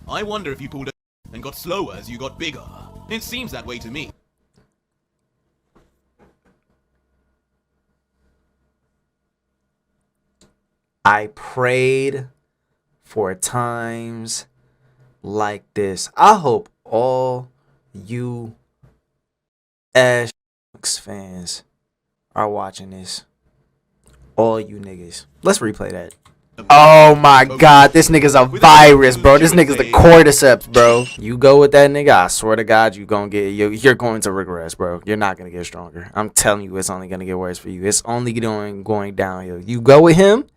I wonder if you pulled a and got slower as you got bigger. It seems that way to me. I prayed for times like this. I hope all you fans are watching this. All you niggas. Let's replay that. Oh my god, this nigga's a virus, bro. This nigga's the cordyceps, bro. You go with that nigga, I swear to god you're going to regress, bro. You're not gonna get stronger. I'm telling you, it's only gonna get worse for you. It's only going downhill. You go with him,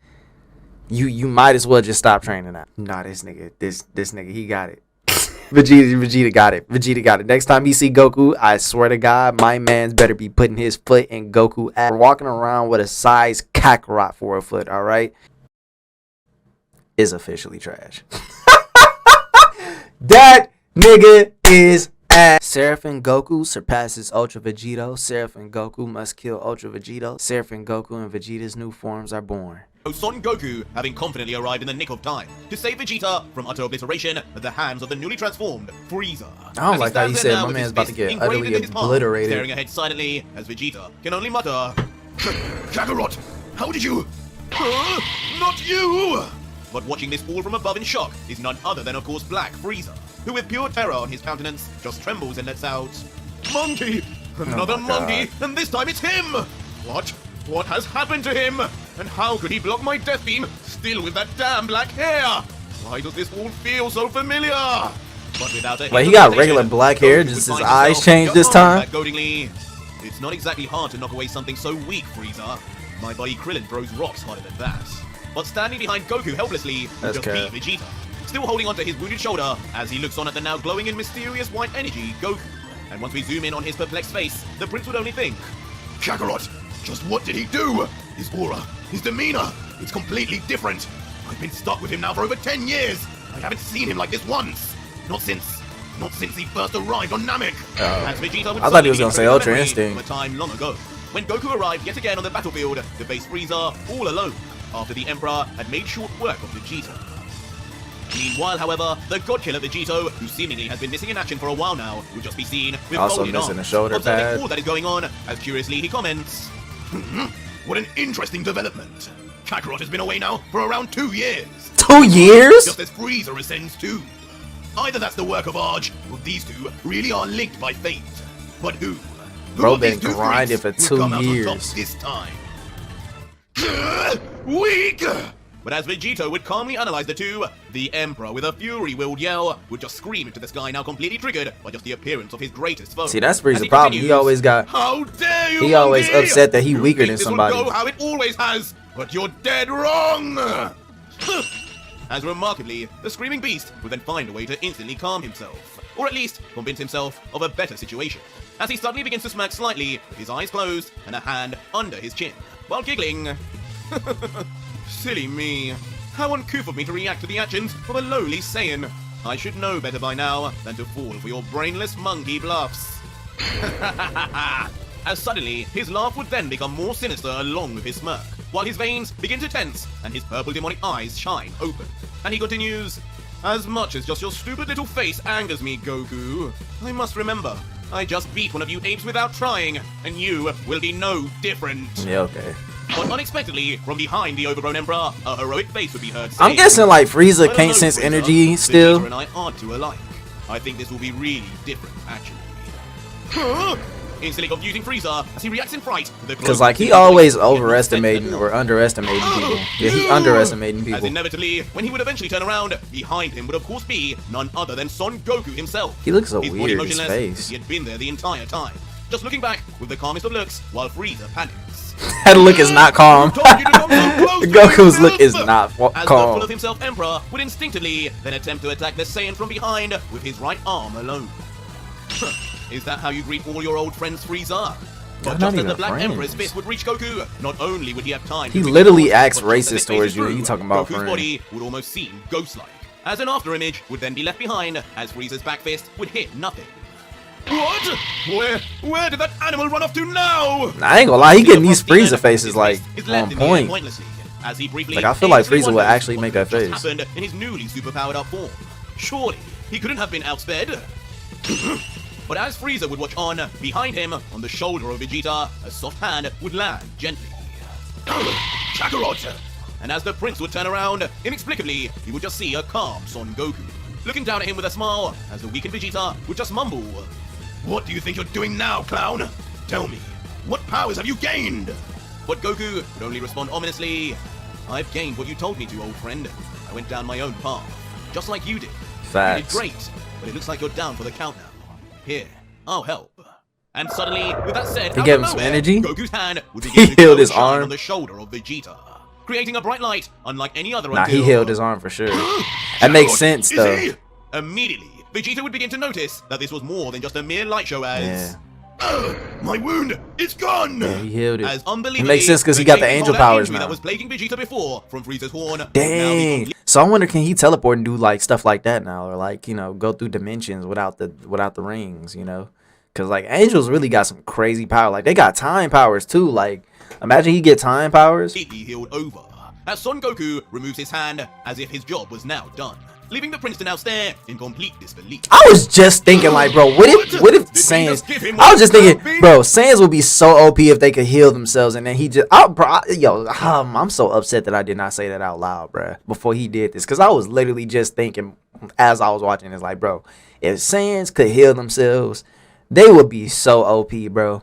you might as well just stop training now. Nah, this nigga, he got it. Vegeta got it. Vegeta got it. Next time you see Goku, I swear to God, my man's better be putting his foot in Goku ass. Walking around with a size Kakarot for a foot, all right? Is officially trash. That nigga is ass. Seraphim Goku surpasses Ultra Vegito. Seraphim Goku must kill Ultra Vegito. Seraphim Goku and Vegeta's new forms are born. Son Goku having confidently arrived in the nick of time to save Vegeta from utter obliteration at the hands of the newly transformed Frieza. I don't like how you said my man's about to get utterly obliterated. Staring ahead silently as Vegeta can only mutter, Kakarot, how did you? Not you! But watching this all from above in shock is none other than, of course, Black Frieza, who with pure terror on his countenance just trembles and lets out, Monkey! Another monkey, and this time it's him! What? What has happened to him? And how could he block my death beam, still with that damn black hair? Why does this all feel so familiar? But without a he got regular black hair, just his eyes changed this time. It's not exactly hard to knock away something so weak, Frieza. My buddy Krillin throws rocks harder than that. But standing behind Goku helplessly would just be Vegeta, still holding onto his wounded shoulder as he looks on at the now glowing and mysterious white energy Goku. And once we zoom in on his perplexed face, the prince would only think, Kakarot, just what did he do? His aura, his demeanor, it's completely different. I've been stuck with him now for over 10 years. I haven't seen him like this once. Not since he first arrived on Namek. As Vegeta would I thought he was gonna say Ultra Instinct. A time long ago, when Goku arrived yet again on the battlefield to face Frieza all alone, after the Emperor had made short work of Vegeta. Meanwhile, however, the God-Killer Vegito, who seemingly has been missing in action for a while now, would just be seen with also missing a shoulder pad. All that is going on, as curiously he comments, what an interesting development. Kakarot has been away now for around 2 years. 2 years? Just as Frieza ascends too. Either that's the work of Arj, or these two really are linked by fate. But who? Bro been grinding for 2 years. This time. Weak! But as Vegito would calmly analyze the two, the Emperor, with a fury-willed yell, would just scream into the sky, now completely triggered by just the appearance of his greatest foe. See, that's Frieza's problem. He always got... How dare you, he always upset that he weaker than somebody. This will go how it always has, but you're dead wrong! As remarkably, the screaming beast would then find a way to instantly calm himself, or at least convince himself of a better situation, as he suddenly begins to smirk slightly with his eyes closed and a hand under his chin, while giggling. Silly me. How uncouth of me to react to the actions of a lowly Saiyan. I should know better by now than to fall for your brainless monkey bluffs. As suddenly, his laugh would then become more sinister along with his smirk, while his veins begin to tense and his purple demonic eyes shine open. And he continues, as much as just your stupid little face angers me, Goku, I must remember, I just beat one of you apes without trying, and you will be no different. Yeah, okay. But unexpectedly, from behind the overgrown Emperor, a heroic face would be heard saying, I'm guessing like Frieza can't sense energy still. Vegeta and I aren't too alike. I think this will be really different, actually. Instantly confusing Frieza as he reacts in fright. Because like he always overestimating or underestimating people. Yeah, he underestimating people. As inevitably, when he would eventually turn around, behind him would of course be none other than Son Goku himself. He looks so his weird in his face. He had been there the entire time, just looking back with the calmest of looks while Frieza panics. That look is not calm. Goku's look is not calm. As the full of himself Emperor would instinctively then attempt to attack the Saiyan from behind with his right arm alone. Is that how you greet all your old friends, Frieza? But just as the Black Emperor's fist would reach Goku, not only would he have time he literally acts racist towards you. You talking about Goku's body would almost seem ghost-like, as an afterimage would then be left behind, as Frieza's back fist would hit nothing. What? Where did that animal run off to now? I ain't gonna lie, he getting these Frieza faces like on point. As he briefly like I feel like Frieza would actually make that face. Happened in his newly superpowered up form. Surely, he couldn't have been outsped. But as Frieza would watch on, behind him, on the shoulder of Vegeta, a soft hand would land gently. Kakarot! And as the prince would turn around, inexplicably, he would just see a calm Son Goku, looking down at him with a smile, as the weakened Vegeta would just mumble, "What do you think you're doing now, clown? Tell me, what powers have you gained?" But Goku would only respond ominously, "I've gained what you told me to, old friend. I went down my own path, just like you did. Facts. You did great, but it looks like you're down for the count now. Here, I'll help." And suddenly, with that said, he gave him some energy. Goku's hand would begin to healed his shine arm on the shoulder of Vegeta, creating a bright light unlike any other. Nah, until... he healed his arm for sure. That makes sense though. Immediately, Vegeta would begin to notice that this was more than just a mere light show as... Yeah. My wound, it's gone! Yeah, he healed it. As It makes sense because he got the angel powers now. That was plaguing Vegeta before from Frieza's horn. Dang. So I wonder, can he teleport and do like stuff like that now, or like, you know, go through dimensions without the rings, you know? Because like angels really got some crazy power. Like they got time powers too. Like imagine he get time powers. Completely healed over. As Son Goku removes his hand as if his job was now done, leaving the prince to now stare in complete disbelief. I was just thinking like, bro, what if Saiyans? I was just thinking, bro, Saiyans would be so OP if they could heal themselves, and then he just, I'm so upset that I did not say that out loud, bro, before he did this, because I was literally just thinking as I was watching this, like, bro, if Saiyans could heal themselves, they would be so OP, bro.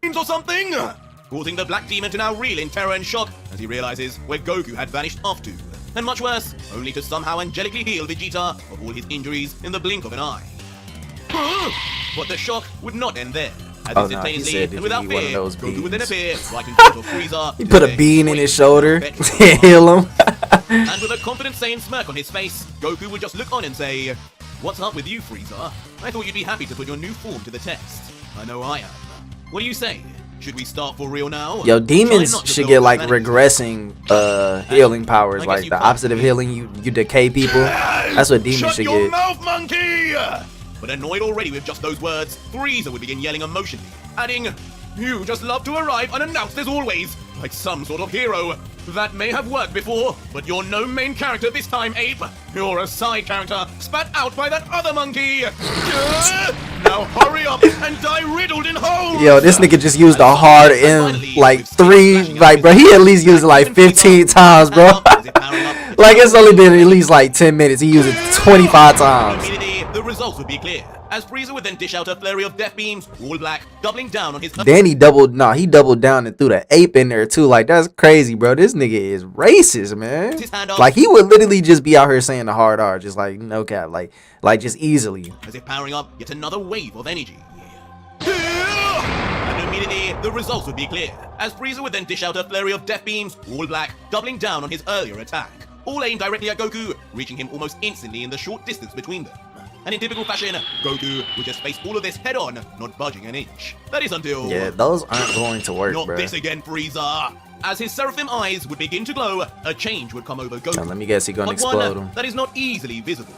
Or something, causing the black demon to now reel in terror and shock as he realizes where Goku had vanished off to. And much worse, only to somehow angelically heal Vegeta of all his injuries in the blink of an eye. But the shock would not end there. As instantaneously and without fear, Goku would then appear right in front of Frieza. He put a bean in his shoulder to heal him. And with a confident Saiyan smirk on his face, Goku would just look on and say, "What's up with you, Frieza? I thought you'd be happy to put your new form to the test. I know I am. What do you say? Should we start for real now?" Yo, demons should get like regressing healing powers, like the opposite of healing, you decay people. That's what demons should get. Shut your mouth, monkey! But annoyed already with just those words, Frieza would begin yelling emotionally, adding, "You just love to arrive unannounced as always, like some sort of hero. That may have worked before, but you're no main character this time, ape. You're a side character, spat out by that other monkey. Now hurry up and die riddled in holes." Yo, this nigga just used a hard M like 3, like, bro, he at least used it like 15 times, bro. Like, it's only been at least like 10 minutes. He used it 25 times. The results would be clear, as Frieza would then dish out a flurry of death beams, all black, doubling down on his... Then he doubled down and threw the ape in there too. Like, that's crazy, bro. This nigga is racist, man. Like, he would literally just be out here saying the hard R, just like, no cap, like just easily. As if powering up yet another wave of energy. And immediately, the results would be clear, as Frieza would then dish out a flurry of death beams, all black, doubling down on his earlier attack, all aimed directly at Goku, reaching him almost instantly in the short distance between them. And in typical fashion, Goku would just face all of this head on, not budging an inch. That is until... Yeah, those aren't going to work, not bro. This again, Frieza. As his Seraphim eyes would begin to glow, a change would come over Goku. Now, let me guess, he's gonna explode him. That is not easily visible.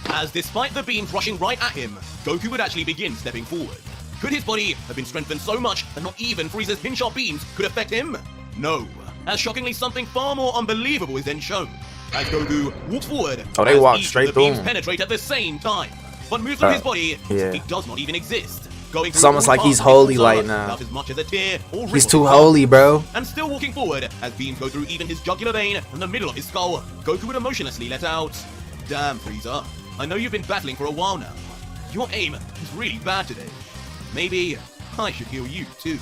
As despite the beams rushing right at him, Goku would actually begin stepping forward. Could his body have been strengthened so much that not even Frieza's pin-sharp beams could affect him? No. As shockingly, something far more unbelievable is then shown. As Goku walks forward, oh, they walk straight through beams him. Penetrate at the same time, but moves through his body as if he does not even exist. Going it's almost like he's holy right now. As much as a tear or he's too holy, bro. And still walking forward, as beams go through even his jugular vein and the middle of his skull, Goku would emotionlessly let out, "Damn, Frieza, I know you've been battling for a while now. Your aim is really bad today. Maybe I should heal you too."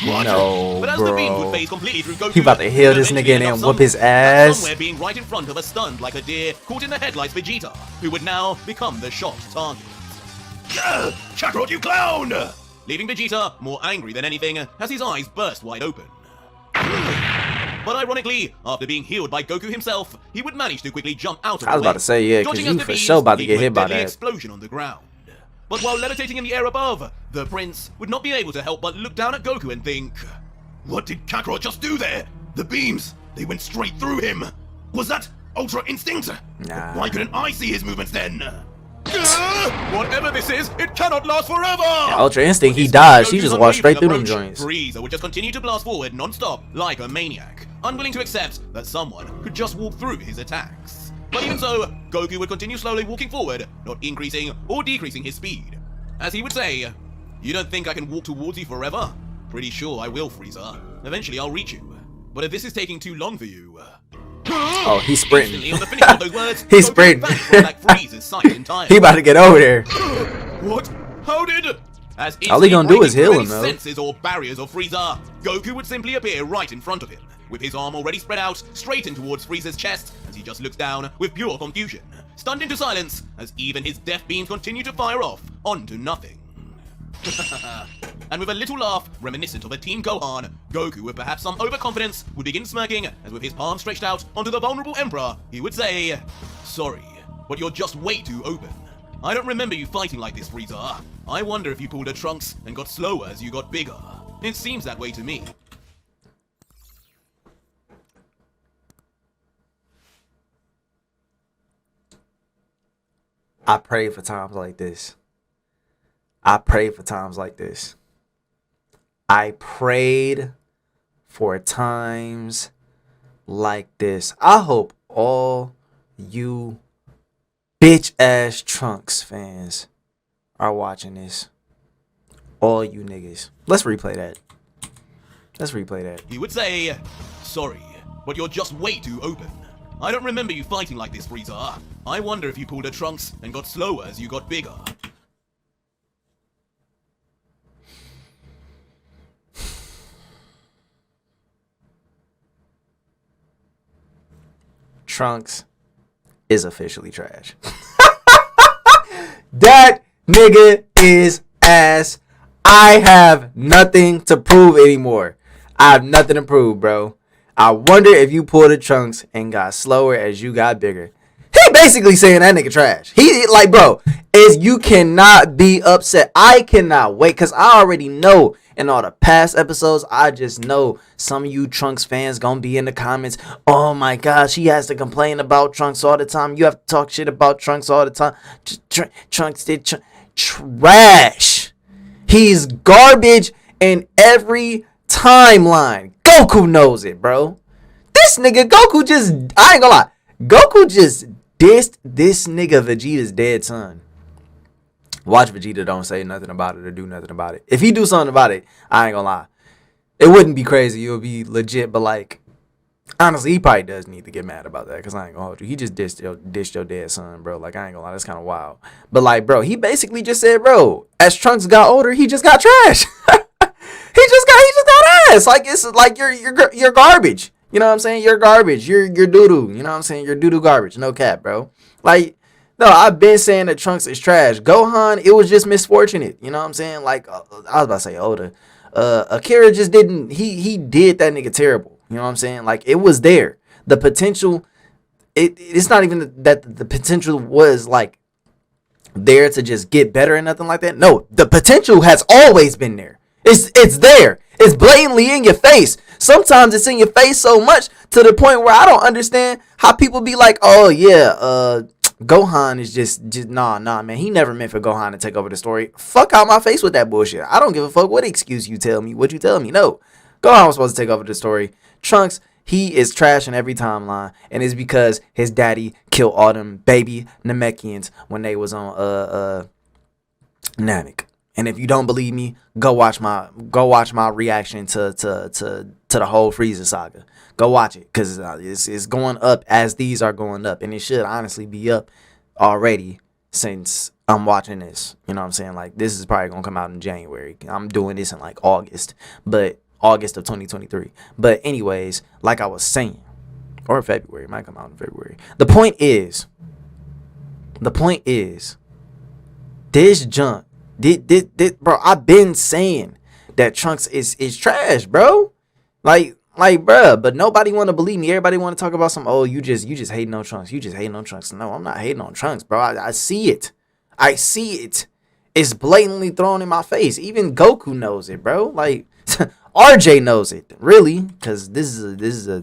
No, but as bro. the beam would phase completely through Goku, he about to heal this nigga and whoop his ass. Somewhere being right in front of a stunned like a deer, caught in the headlights Vegeta, who would now become the shot target. Kakarot, you clown! Leaving Vegeta more angry than anything as his eyes burst wide open. But ironically, after being healed by Goku himself, he would manage to quickly jump out of the way. I was about to say, yeah, because you for sure about to get hit by that explosion on the ground. But while levitating in the air above, the prince would not be able to help but look down at Goku and think, "What did Kakarot just do there? The beams, they went straight through him. Was that Ultra Instinct? Nah. Why couldn't I see his movements then? Whatever this is, it cannot last forever!" Yeah, Ultra Instinct, he died. She just walked straight through them joints. Frieza would just continue to blast forward non-stop like a maniac, unwilling to accept that someone could just walk through his attacks. But even so, Goku would continue slowly walking forward, not increasing or decreasing his speed. As he would say, "You don't think I can walk towards you forever? Pretty sure I will, Frieza. Eventually I'll reach you. But if this is taking too long for you..." Oh, he's sprinting. On the finish of those words, He's Goku sprinting. vanished from Black Frieza's sight entirely. He about to get over there. What? How did? As All he gonna do is heal him, though. Senses or barriers of Frieza, Goku would simply appear right in front of him, with his arm already spread out, straight in towards Frieza's chest, as he just looks down with pure confusion, stunned into silence, as even his death beams continue to fire off onto nothing. And with a little laugh reminiscent of a Team Gohan, Goku, with perhaps some overconfidence, would begin smirking, as with his palm stretched out onto the vulnerable Emperor, he would say, "Sorry, but you're just way too open. I don't remember you fighting like this, Frieza. I wonder if you pulled a Trunks and got slower as you got bigger. It seems that way to me." I pray for times like this. I pray for times like this. I prayed for times like this. I hope all you bitch ass Trunks fans are watching this. All you niggas. Let's replay that. Let's replay that. He would say, "Sorry, but you're just way too open. I don't remember you fighting like this, Frieza. I wonder if you pulled a Trunks and got slower as you got bigger." Trunks is officially trash. That nigga is ass. I have nothing to prove anymore. I have nothing to prove, bro. I wonder if you pulled the Trunks and got slower as you got bigger. He basically saying that nigga trash. He like, bro, is you cannot be upset. I cannot wait, because I already know in all the past episodes, I just know some of you Trunks fans gonna be in the comments. "Oh my gosh, he has to complain about Trunks all the time. You have to talk shit about Trunks all the time. Trunks did trash. He's garbage in every timeline. Goku knows it, bro. This nigga Goku just, I ain't gonna lie, Goku just dissed this nigga Vegeta's dead son. Watch Vegeta don't say nothing about it or do nothing about it. If he do something about it, I ain't gonna lie, it wouldn't be crazy. It would be legit. But like, honestly, he probably does need to get mad about that, because I ain't gonna hold you. He just dissed your dead son, bro. Like, I ain't gonna lie, that's kind of wild. But like, bro, he basically just said, bro, as Trunks got older, he just got trash. He just got ass. Like, it's like you're garbage. You know what I'm saying? You're garbage. You're doo-doo. You know what I'm saying? You're doo-doo garbage. No cap, bro. Like, no, I've been saying that Trunks is trash. Gohan, it was just misfortunate. You know what I'm saying? Like, I was about to say Oda. Akira just didn't, he did that nigga terrible. You know what I'm saying? Like, it was there. The potential, it's not even that the potential was like there to just get better and nothing like that. No, the potential has always been there. It's there. It's blatantly in your face. Sometimes it's in your face so much to the point where I don't understand how people be like, "Oh yeah, Gohan is just nah, man. He never meant for Gohan to take over the story." Fuck out my face with that bullshit. I don't give a fuck what excuse you tell me, what you tell me. No, Gohan was supposed to take over the story. Trunks, he is trash in every timeline, and it's because his daddy killed all them baby Namekians when they was on Namek. And if you don't believe me, go watch my reaction to the whole Frieza saga. Go watch it, because it's going up as these are going up, and it should honestly be up already since I'm watching this. You know what I'm saying? Like, this is probably gonna come out in January. I'm doing this in like August of 2023. But anyways, like I was saying, or February, it might come out in February. The point is, this junk. Bro, I've been saying that Trunks is trash, bro. Like, bro, but nobody want to believe me. Everybody want to talk about some, "Oh, you just hating on Trunks. You just hating on Trunks." No, I'm not hating on Trunks, bro. I see it. It's blatantly thrown in my face. Even Goku knows it, bro. Like, RJ knows it, really, because this is a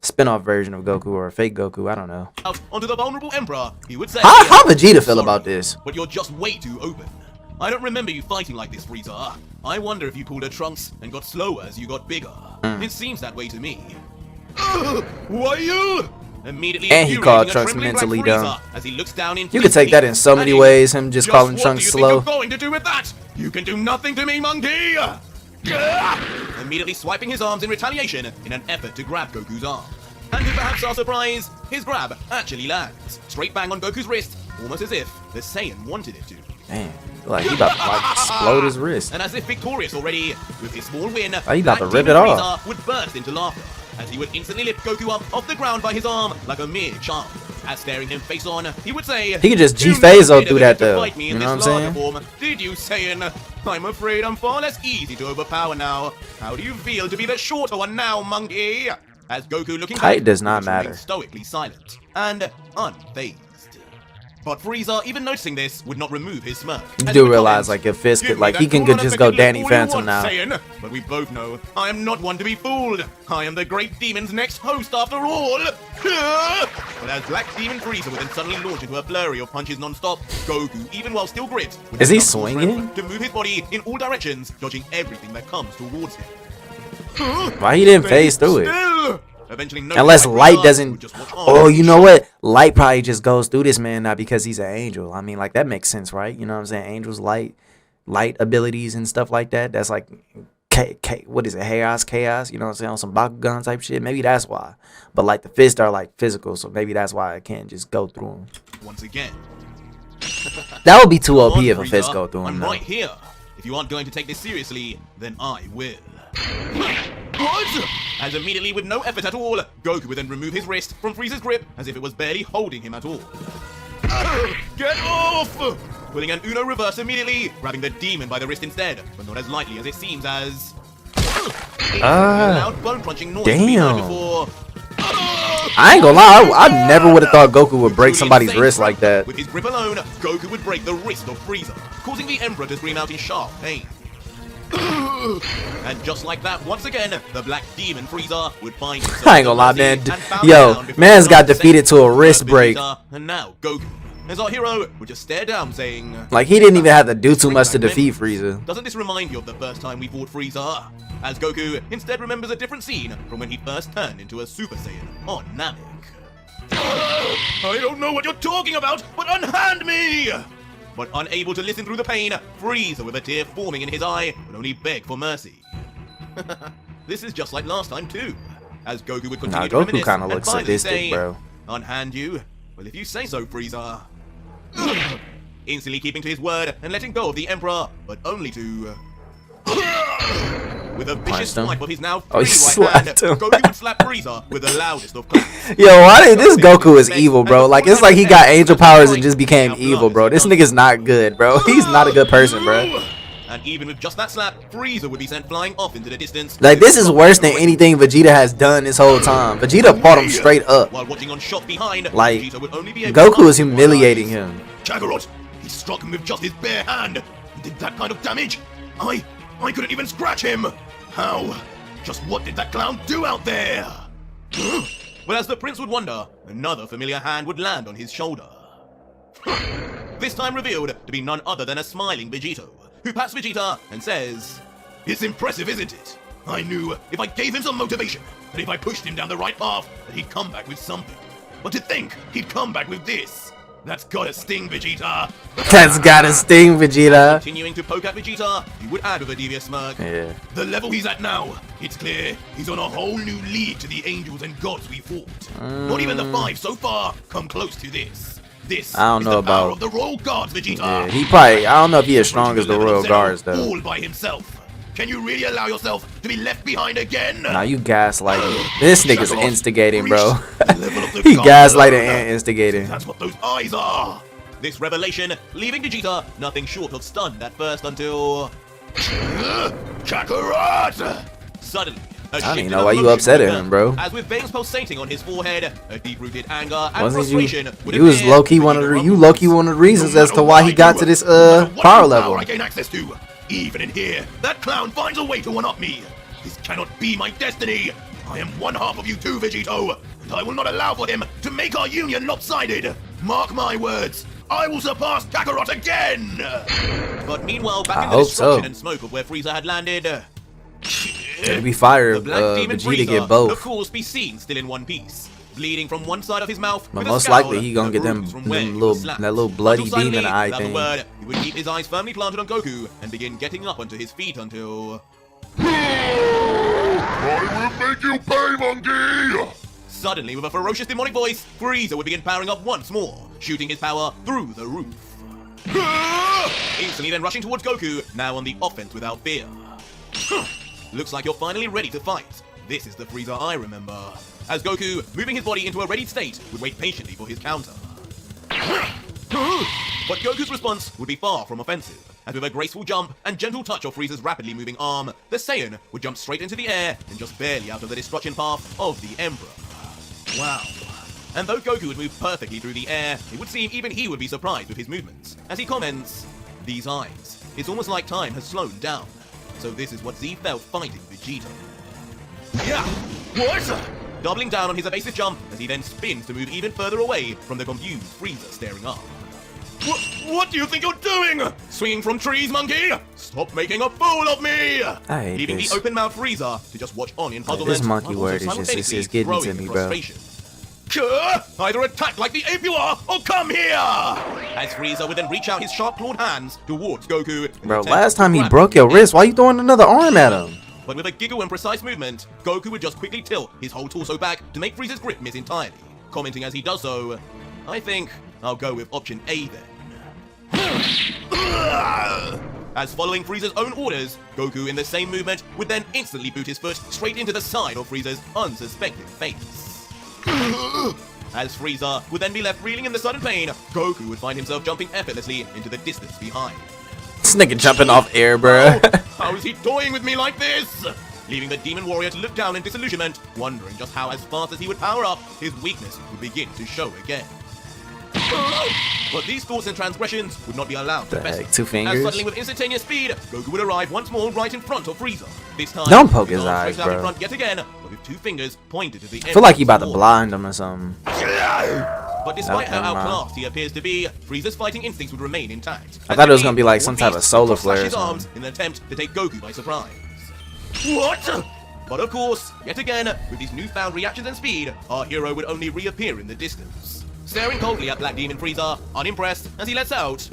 spin-off version of Goku, or a fake Goku. I don't know. Out onto the vulnerable Emperor, he would say, How Vegeta feel about this? "But you're just way too open. I don't remember you fighting like this, Frieza. I wonder if you pulled a Trunks and got slower as you got bigger. It seems that way to me." Why you? immediately And he called infuriating a Trunks trembling mentally Black dumb. Frieza as he looks down into You could take that in so many ways. Him just calling Trunks slow. What do you think you're going to do with that? You can do nothing to me, monkey! Immediately swiping his arms in retaliation in an effort to grab Goku's arm. And to perhaps our surprise, his grab actually lands straight bang on Goku's wrist, almost as if the Saiyan wanted it to. Damn, like he about to like explode his wrist. And as if victorious already, with his small win, he about to rip Demon it off. Frieza would burst into laughter, as he would instantly lift Goku up off the ground by his arm like a mere child. As staring him face on, he would say, he could just "You G-Phaso never through dared that to though. fight me in You know what I'm this saying? larger form, did you, Saiyan? I'm afraid I'm far less easy to overpower now. How do you feel to be the shorter one now, monkey?" As Goku looking Height back, does not remained matter. stoically silent and unfazed. But Frieza, even noticing this, would not remove his smirk. You as do he realize, comments, like, if Fist "Give could, me like, that he can cool, just go unaffected Danny look all you Phantom want, now. Saiyan. But we both know I am not one to be fooled. I am the Great Demon's next host after all. But as Black Demon Frieza would then suddenly launch into a flurry of punches non-stop, Goku, even while still gripped, would Is he enough force swinging? to move his body in all directions, dodging everything that comes towards him. Why he didn't phase through it? Still, eventually, no Unless Black Light Frieza doesn't. would just watch on. Oh, you know what? Light probably just goes through this man now because he's an angel. I mean, like that makes sense, right? You know what I'm saying? Angels, light abilities and stuff like that. That's like, what is it? Chaos. You know what I'm saying? On some Bakugan type shit. Maybe that's why. But like the fists are like physical, so maybe that's why I can't just go through them. Once again. That would be too OP Come on, if a fist Frieza, go through him. I'm Though. right here. If you aren't going to take this seriously, then I will. What? As immediately, with no effort at all, Goku would then remove his wrist from Frieza's grip as if it was barely holding him at all. Get off! Pulling an Uno reverse immediately, grabbing the demon by the wrist instead, but not as lightly as it seems as. A loud bone-crunching noise we heard before. I ain't gonna lie, I never would have thought Goku would break somebody's wrist like that. With his grip alone, Goku would break the wrist of Frieza, causing the Emperor to scream out in sharp pain. And just like that, once again, the Black Demon Frieza would find himself. I ain't gonna lie, man. Yo, man's got defeated to a wrist break. And now Goku, as our hero, would just stare down, saying, Like he didn't even have to do too much to defeat Frieza. "Doesn't this remind you of the first time we fought Frieza?" As Goku instead remembers a different scene from when he first turned into a Super Saiyan on Namek. I don't know what you're talking about, but unhand me! But unable to listen through the pain, Frieza, with a tear forming in his eye, would only beg for mercy. This is just like last time too, as Goku would continue to Goku reminisce kinda and looks finally sadistic, say, bro. "Unhand you? Well, if you say so, Frieza." Instantly keeping to his word and letting go of the Emperor, but only to... With a vicious swipe of his now free right hand, Goku would slap Frieza with the loudest of claps. Yo, why did this Goku is evil, bro? Like it's like he got angel powers and just became evil, bro. This nigga's not good, bro. He's not a good person, bro. And even with just that slap, Frieza would be sent flying off into the distance. Like this is worse than anything Vegeta has done this whole time. Vegeta fought him straight up. While watching on shot behind, Like Vegeta would only be able to Goku is humiliating him. Kakarot, he struck him with just his bare hand. He did that kind of damage. I couldn't even scratch him. How? Just what did that clown do out there? Well, as the prince would wonder, another familiar hand would land on his shoulder. This time revealed to be none other than a smiling Vegito, who pats Vegeta and says, "It's impressive, isn't it? I knew if I gave him some motivation, that if I pushed him down the right path, that he'd come back with something. But to think he'd come back with this, that's gotta sting, Vegeta." That's gotta sting, Vegeta. Continuing to poke at Vegeta, he would add with a devious smirk, Yeah. "The level he's at now, it's clear he's on a whole new league to the angels and gods we fought. Not even the 5 so far come close to this. This I don't is know the power about- of the Royal Guards, Vegeta. Yeah, he probably. I don't know if he as strong as the Royal Guards though. All by himself. Can you really allow yourself to be left behind again?" Now you gaslighting. This nigga's Kakarot instigating, bro. reached the level of the He god gaslighting alone. and instigating. That's what those eyes are. This revelation leaving Vegeta nothing short of stunned at first until Kakarot! Suddenly, a I don't shift even in know why you emotion upset would at him, occur, bro. As with veins pulsating on his forehead, a deep-rooted anger and Wasn't frustration you? would You was appear low key Vegeta one of the. You rumbles. low key one of the reasons as to why he got to this No matter what power new level. I gain access to, even in here, that clown finds a way to one-up me. This cannot be my destiny. I am one half of you too, Vegito, and I will not allow for him to make our union lopsided. Mark my words, I will surpass Kakarot again! But meanwhile, back in the hope destruction so. and smoke of where Frieza had landed, It'd be fire the if Black Demon Vegeta Frieza, get of both. course, be seen still in one piece. bleeding from one side of his mouth. But with most a scowl likely he gonna and get them bruise from where he was little slapped. that little bloody Until suddenly, demon eye without a thing. word, he would keep his eyes firmly planted on Goku and begin getting up onto his feet until... I will make you pay, monkey! Suddenly, with a ferocious demonic voice, Frieza would begin powering up once more, shooting his power through the roof. Instantly then rushing towards Goku, now on the offense without fear. Looks like you're finally ready to fight. This is the Frieza I remember. As Goku, moving his body into a readied state, would wait patiently for his counter. But Goku's response would be far from offensive, as with a graceful jump and gentle touch of Frieza's rapidly moving arm, the Saiyan would jump straight into the air and just barely out of the destruction path of the Emperor. Wow. And though Goku would move perfectly through the air, it would seem even he would be surprised with his movements, as he comments, "These eyes, it's almost like time has slowed down. So this is what Z felt fighting Vegito." Yeah! What? Doubling down on his evasive jump as he then spins to move even further away from the confused Frieza staring up. What do you think you're doing? Swinging from trees, monkey? Stop making a fool of me! Leaving the open-mouthed Frieza to just watch on in puzzlement. This monkey word is just it's getting to me, bro. Either attack like the ape you are, or come here! As Frieza would then reach out his sharp-clawed hands towards Goku. Bro, last time he broke your wrist, why you throwing another arm at him? But with a giggle and precise movement, Goku would just quickly tilt his whole torso back to make Frieza's grip miss entirely, commenting as he does so, "I think I'll go with option A then." As following Frieza's own orders, Goku in the same movement would then instantly boot his foot straight into the side of Frieza's unsuspecting face. As Frieza would then be left reeling in the sudden pain, Goku would find himself jumping effortlessly into the distance behind. This nigga jumping off air, bro. How is he toying with me like this? Leaving the demon warrior to look down in disillusionment, wondering just how as fast as he would power up, his weakness would begin to show again. But these thoughts and transgressions would not be allowed to fester. 2 fingers? As suddenly with instantaneous speed, Goku would arrive once more right in front of Frieza. This time, Don't poke his with arms eyes, stretched out in bro. front yet again, but with 2 fingers pointed to the I feel like he about to blind him or something. But despite how never mind. outclassed he appears to be, Frieza's fighting instincts would remain intact. I thought it was gonna be like some type of solar flare or his arms something. in an attempt to take Goku by surprise. What? But of course, yet again, with these newfound reactions and speed, our hero would only reappear in the distance. Staring coldly at Black Demon Frieza, unimpressed, as he lets out,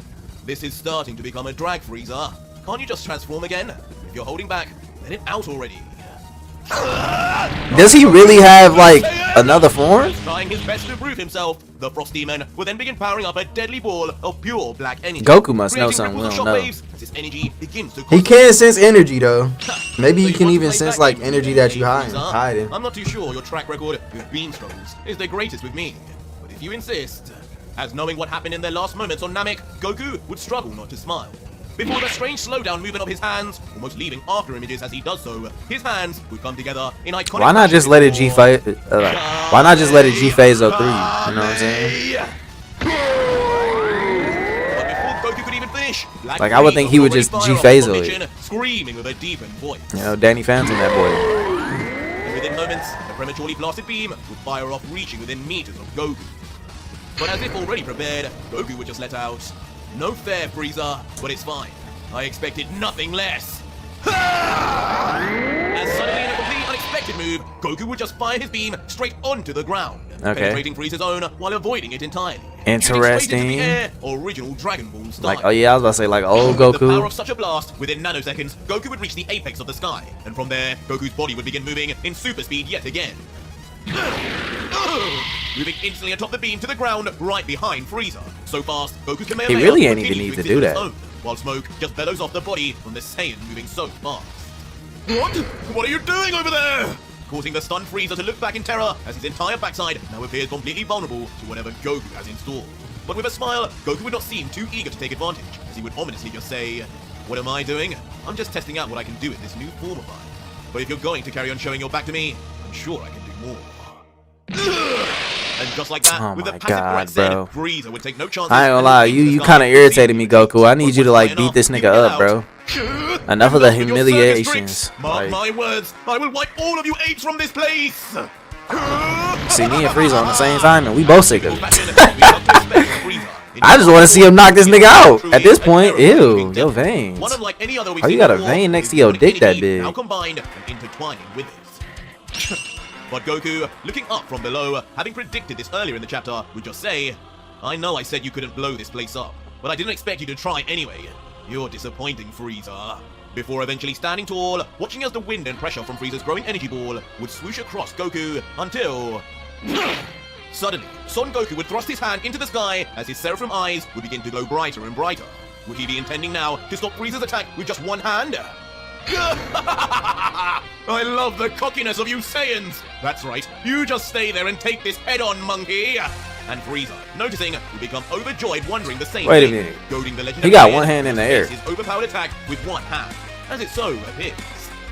"This is starting to become a drag, Frieza. Can't you just transform again? If you're holding back, let it out already." Does he really have like another form? Trying his best to prove himself, the Frost Demon will then begin powering up a deadly ball of pure black energy. Goku must know creating something we ripples don't of know. shockwaves as his energy begins to He can sense energy though. Maybe So he you can want to even play sense back like games energy with that me, you Frieza? hiding. I'm not too sure your track record with Beanstones is the greatest with me, but if you insist. As knowing what happened in their last moments on Namek, Goku would struggle not to smile. Before the strange slowdown movement of his hands, almost leaving after images as he does so, his hands would come together in iconic Why not just let it G phase? Why not just let it G phase 03? You know what I'm saying? But before Goku could even finish, Black Like, I would think he would just already fire G-phase off it. conviction, screaming with a deepened voice. You know, Danny Phantom, that boy. And within moments, the prematurely blasted beam would fire off, reaching within meters of Goku. But as if already prepared, Goku would just let out, "No fair, Frieza, but it's fine. I expected nothing less." As suddenly in a complete unexpected move, Goku would just fire his beam straight onto the ground, penetrating Frieza's own while avoiding it entirely. Interesting. Shooting straight into the air, original Dragon Ball style. Like, oh yeah, I was about to say like old The power Goku. of such a blast, within nanoseconds, Goku would reach the apex of the sky, and from there, Goku's body would begin moving in super speed yet again. Moving instantly atop the beam to the ground right behind Frieza. So fast, Goku's Kamehameha He really ain't continues even need to exist do on its that. own, while smoke just bellows off the body from the Saiyan moving so fast. What? What are you doing over there? Causing the stunned Frieza to look back in terror as his entire backside now appears completely vulnerable to whatever Goku has in store. But with a smile, Goku would not seem too eager to take advantage, as he would ominously just say, "What am I doing? I'm just testing out what I can do in this new form of mine. But if you're going to carry on showing your back to me, I'm sure I can do more." And just like that, Oh with the my passive God, threat said, bro. Frieza would take no chances. I ain't gonna and lie, leap into you the kind of sky, irritated me, seeing Goku. I need you to like beat enough, this you nigga get up, out. bro. Enough of the With your circus humiliations. tricks. Mark Like, my words, I will wipe all of you apes from this place. see me and Frieza on the same time, and we both sick of it. I I just want to see him knock this nigga out. At this point, ew, your veins. Oh, you got a vein next to your dick that big. Now combined and intertwining with it. But Goku, looking up from below, having predicted this earlier in the chapter, would just say, I know I said you couldn't blow this place up, but I didn't expect you to try anyway. You're disappointing, Frieza. Before eventually standing tall, watching as the wind and pressure from Frieza's growing energy ball would swoosh across Goku until... Suddenly, Son Goku would thrust his hand into the sky as his Seraphim eyes would begin to glow brighter and brighter. Would he be intending now to stop Frieza's attack with just one hand? I love the cockiness of you Saiyans! That's right, you just stay there and take this head-on, monkey! And Frieza, noticing, would become overjoyed, wondering the same Wait a thing, minute. goading the legendary He got Saiyan one hand in the to air. face his overpowered attack with one hand, as it so appears.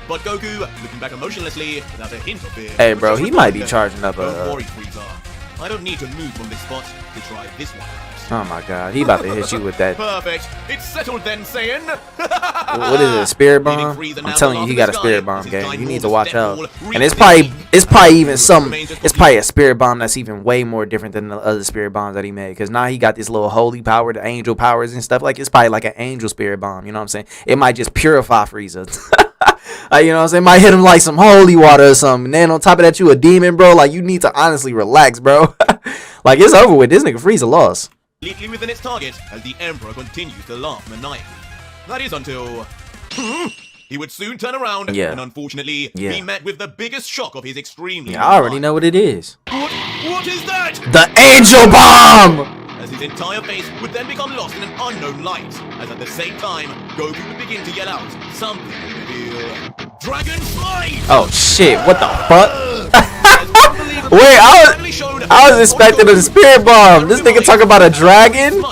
But Goku, looking back emotionlessly, without a hint of fear. Hey, bro, just he might be replied, charging up Don't a... worry, Frieza. I don't need to move from this spot to try this one out. Oh my god, he about to hit you with that. Perfect. It's settled then, Saiyan. What is it, a spirit bomb? I'm telling you, he got a spirit bomb, gang. You need to watch out. And it's probably even some, it's probably a spirit bomb that's even way more different than the other spirit bombs that he made. Because now he got this little holy power, the angel powers and stuff. Like, it's probably like an angel spirit bomb, you know what I'm saying? It might just purify Frieza. Like, you know what I'm saying? Might hit him like some holy water or something. And then on top of that, you a demon, bro. Like, you need to honestly relax, bro. Like, it's over with. This nigga Frieza lost. Completely within its target as the Emperor continues to laugh maniacally. That is until... he would soon turn around and unfortunately be met with the biggest shock of his extremely... Yeah, I already know what it is. What is that? The angel bomb! As his entire face would then become lost in an unknown light, as at the same time, Goku would begin to yell out something would reveal... Dragon Slide! Oh shit, what the fuck? Wait, I was expecting a spirit bomb. This nigga talk about a dragon?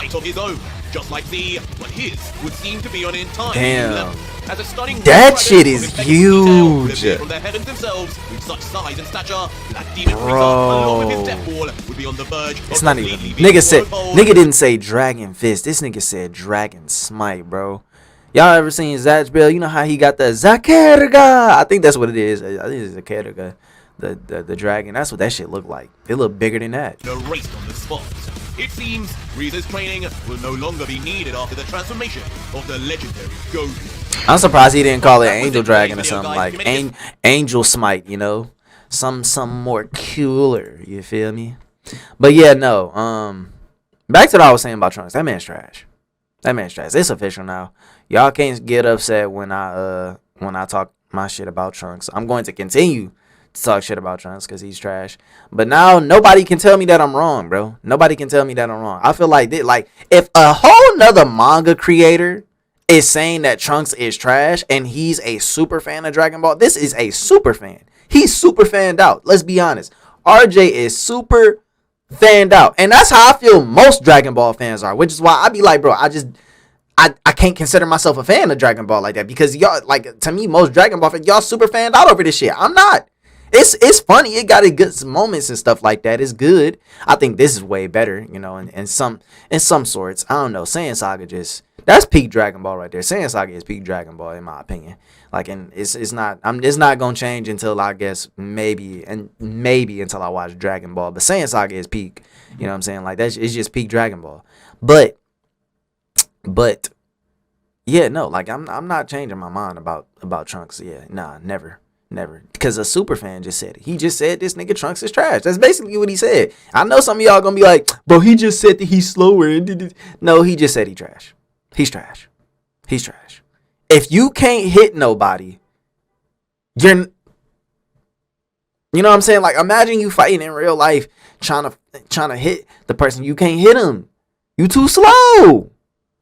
Just like the, but his would seem to be on an entire damn level. As a stunning that shit is huge. From the heavens themselves, with such size and stature, that demon along with his death ball would be on the verge. It's not even. Nigga didn't say dragon fist. This nigga said dragon smite, bro. Y'all ever seen Zatch Bell? You know how he got the Zakerga? I think that's what it is. I think it's Zakerga. The dragon. That's what that shit looked like. It looked bigger than that. Erased on the spot. It seems Frieza's training will no longer be needed after the transformation of the legendary Goku. I'm surprised he didn't call it Angel Dragon or something like Angel Smite, you know? Some more cooler, you feel me? But yeah, no. Back to what I was saying about Trunks. That man's trash. That man's trash. It's official now. Y'all can't get upset when I talk my shit about Trunks. I'm going to continue to talk shit about Trunks because he's trash. But now nobody can tell me that I'm wrong, bro. Nobody can tell me that I'm wrong. I feel like if a whole nother manga creator is saying that Trunks is trash and he's a super fan of Dragon Ball, this is a super fan. He's super fanned out. Let's be honest. RJ is super fanned out. And that's how I feel most Dragon Ball fans are, which is why I be like, bro, I can't consider myself a fan of Dragon Ball like that because y'all, like, to me, most Dragon Ball fans, y'all super fanned out over this shit. I'm not. It's funny. It got good moments and stuff like that. It's good. I think this is way better, you know, in some sorts. I don't know. Saiyan Saga that's peak Dragon Ball right there. Saiyan Saga is peak Dragon Ball in my opinion. Like, and it's not gonna change until I guess maybe until I watch Dragon Ball. But Saiyan Saga is peak. You know what I'm saying? Like it's just peak Dragon Ball. But yeah, no, like I'm not changing my mind about Trunks. Yeah, nah, never. Because a super fan just said it. He just said this nigga Trunks is trash. That's basically what he said. I know some of y'all gonna be like, bro, he just said that he's slower. No, he just said he trash. He's trash. He's trash. If you can't hit nobody, you know what I'm saying? Like, imagine you fighting in real life, trying to hit the person. You can't hit him. You too slow.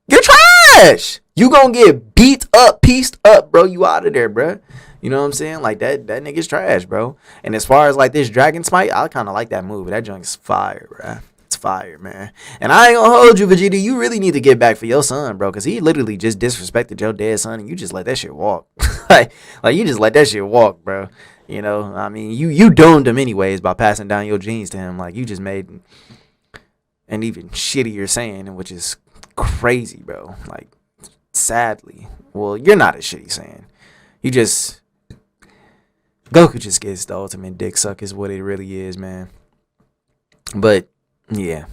You're trash. You gonna get beat up, pieced up, bro. You out of there, bro. You know what I'm saying? Like, that nigga's trash, bro. And as far as, like, this Dragon Smite, I kind of like that move. That junk's fire, bro. It's fire, man. And I ain't gonna hold you, Vegito. You really need to get back for your son, bro. Because he literally just disrespected your dead son. And you just let that shit walk. like, you just let that shit walk, bro. You know? I mean, you doomed him anyways by passing down your genes to him. Like, you just made an even shittier Saiyan, which is crazy, bro. Like, sadly. Well, you're not a shitty Saiyan. You just... Goku just gets the ultimate dick suck is what it really is, man. But, yeah.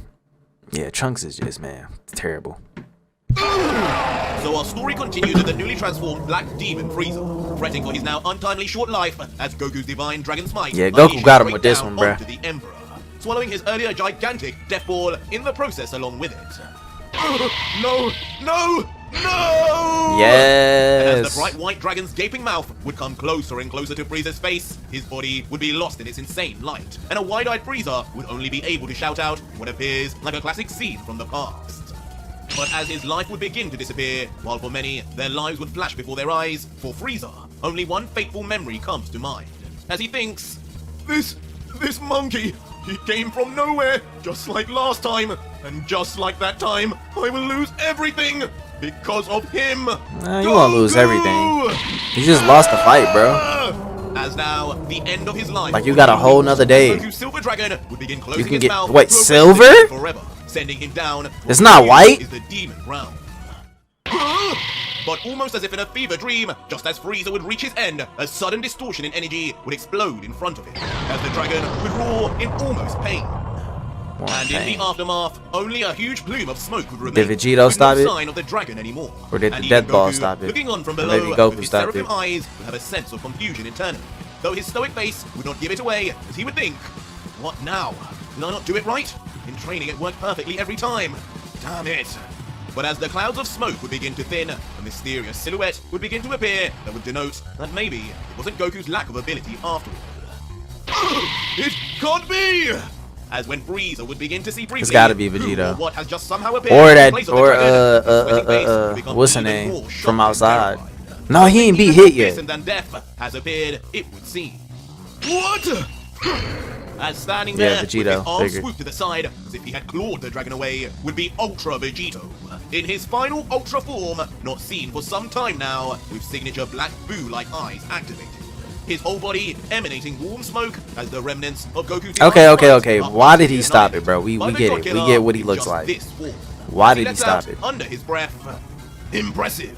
Yeah, Trunks is just, man, terrible. So our story continues with the newly transformed Black Demon Frieza. fretting for his now untimely short life as Goku's divine dragon smite. Yeah, Goku got him with this one, bruh. Onto the Emperor, swallowing his earlier gigantic death ball in the process along with it. No! No! No! Yes. And as the bright white dragon's gaping mouth would come closer and closer to Frieza's face, his body would be lost in its insane light, and a wide-eyed Frieza would only be able to shout out what appears like a classic scene from the past. But as his life would begin to disappear, while for many, their lives would flash before their eyes, for Frieza, only one fateful memory comes to mind. As he thinks, This monkey, he came from nowhere, just like last time, and just like that time, I will lose everything because of him. You won't lose everything. You just lost the fight, bro. As now, the end of his life. Like you got a whole nother day. Goku's silver dragon would begin closing You can his get mouth wait, to a silver? red forever, sending him down. It's not white? Is the demon realm. But almost as if in a fever dream, just as Frieza would reach his end, a sudden distortion in energy would explode in front of him, as the dragon would roar in almost pain. And in the aftermath, only a huge plume of smoke would remain. Did Vegito stop no it? sign of the dragon anymore. Or did And the even death ball Goku, stop it? Looking on from Or below, maybe Goku with his stopped Seraphim it. eyes would have a sense of confusion internally. Though his stoic face would not give it away, as he would think, what now? Did I not do it right? In training it worked perfectly every time. Damn it. But as the clouds of smoke would begin to thin, a mysterious silhouette would begin to appear that would denote that maybe it wasn't Goku's lack of ability after all. It can't be! As when Frieza would begin to see briefly, It's gotta be Vegito. what has just somehow appeared Or in that, place of the dragon, his face would become what's her even name? more From shocked and outside. terrified. No, he ain't beat hit yet. Fearsome than death has appeared, it would seem. What? As standing Yeah, there, Vegito, with his arms figured. swooped to the side, as if he had clawed the dragon away, would be Ultra Vegito. In his final Ultra form, not seen for some time now, with signature black boo-like eyes activated. His whole body emanating warm smoke as the remnants of Goku's Okay. Why did he stop it, bro? We get it. We get what he looks like. Why did he stop it? Under his breath. Impressive,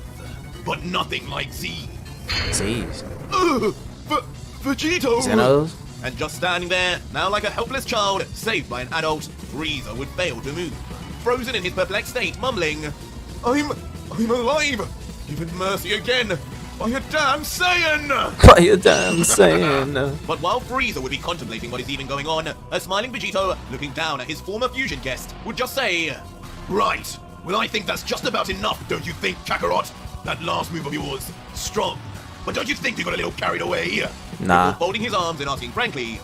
but nothing like Z. Jeez. Vegito! Xenos? And just standing there, now like a helpless child, saved by an adult, Frieza would fail to move. Frozen in his perplexed state, mumbling, I'm alive! Given mercy again! By a damn Saiyan! By a damn Saiyan. But while Frieza would be contemplating what is even going on, a smiling Vegito, looking down at his former fusion guest, would just say, Right, well I think that's just about enough, don't you think, Kakarot? That last move of yours, strong. But don't you think you got a little carried away? Nah. Before folding his arms and asking frankly,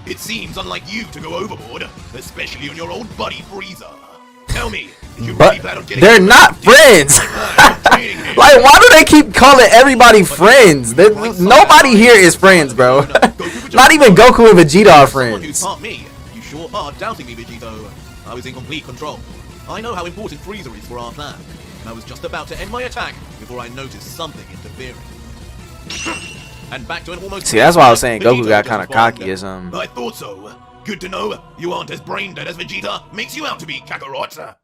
it seems unlike you to go overboard, especially on your old buddy Frieza. Tell me, did you really plan on getting... They're not friends! Like, why do they keep calling everybody friends? Nobody here is friends, bro. Not even Goku and Vegeta are friends. Me. You sure are doubting me, Vegito. I was in complete control. I know how important Frieza is for our plan, and I was just about to end my attack before I noticed something interfering. And back to an almost... See, that's why I was saying Goku got kind of cocky or something. I thought so. Good to know you aren't as brain dead as Vegeta makes you out to be, Kakarot.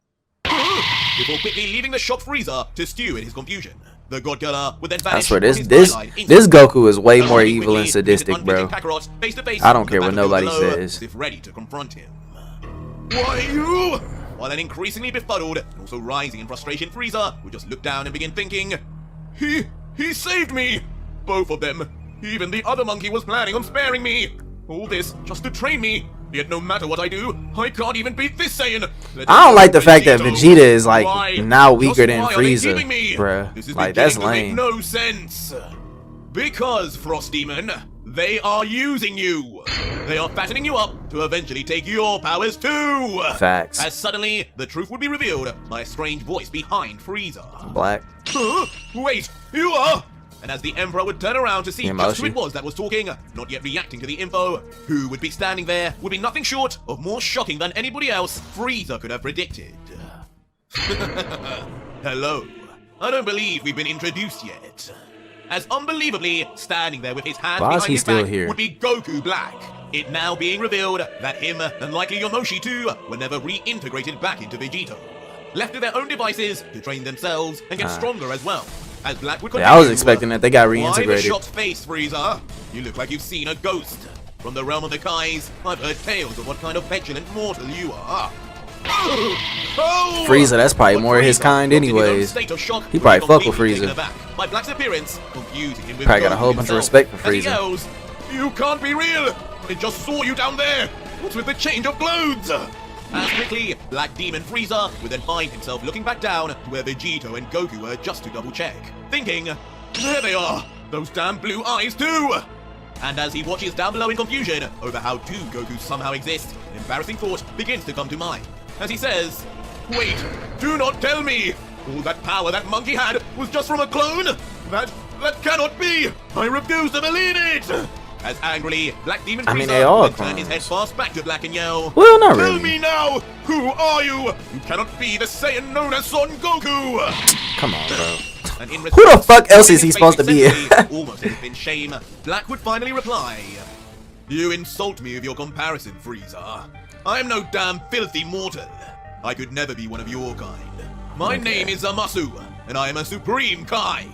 Before quickly leaving the shocked Frieza to stew in his confusion, the God Killer would then vanish. I swear, from his this timeline Goku is way more Only evil and quickly, sadistic, with bro. Kakarot face to face I don't on care the what battlefield nobody below, says. as if ready to confront him. Why you? While an increasingly befuddled and also rising in frustration Frieza would just look down and begin thinking, He saved me! Both of them. Even the other monkey was planning on sparing me. All this just to train me. Yet no matter what I do, I can't even beat this Saiyan. I don't like the fact that Vegeta is like Why? now weaker Just than why are they Frieza, keeping me? bruh. This is Like that's beginning to make lame. no sense. Because, Frost Demon, they are using you. They are fattening you up to eventually take your powers too. Facts. As suddenly, the truth would be revealed by a strange voice behind Frieza. Black. Huh? Wait, you are? And as the Emperor would turn around to see just who it was that was talking, not yet reacting to the info, who would be standing there would be nothing short of more shocking than anybody else Frieza could have predicted. Hello. I don't believe we've been introduced yet. As unbelievably, standing there with his hands Why is behind he his still back here? would be Goku Black. It now being revealed that him and likely Yomoshi too were never reintegrated back into Vegito. Left to their own devices to train themselves and get stronger as well. As Black would continue, Yeah, I was expecting that they got Why the reintegrated. shocked face, Frieza? You look like you've seen a ghost. From the realm of the Kais, I've heard tales of what kind of petulant mortal you are. Oh! Frieza, that's probably But more of his Frieza, kind locked in his own anyways. state of shock, He probably was fuck with completely Frieza. taken aback by Black's appearance, confusing him with Probably got a Goku whole bunch of himself. respect for As he Frieza. yells, "You can't be real! I just saw you down there! What's with the change of clothes?" As quickly, Black Demon Frieza would then find himself looking back down to where Vegito and Goku were just to double check, thinking, "There they are! Those damn blue eyes too!" And as he watches down below in confusion over how two Gokus somehow exist, an embarrassing thought begins to come to mind. As he says, "Wait, do not tell me! All that power that monkey had was just from a clone? That cannot be! I refuse to believe it!" As angrily, Black Demon Frieza they all would turn his head clones. fast back to Black and yell, Well, not "Tell really. me now! Who are you? You cannot be the Saiyan known as Son Goku!" Come on, bro. And in Who the fuck else is he his supposed to be? face essentially almost as if in shame, Black would finally reply, "You insult me with your comparison, Frieza. I am no damn filthy mortal. I could never be one of your kind. My name is Zamasu, and I am a supreme Kai.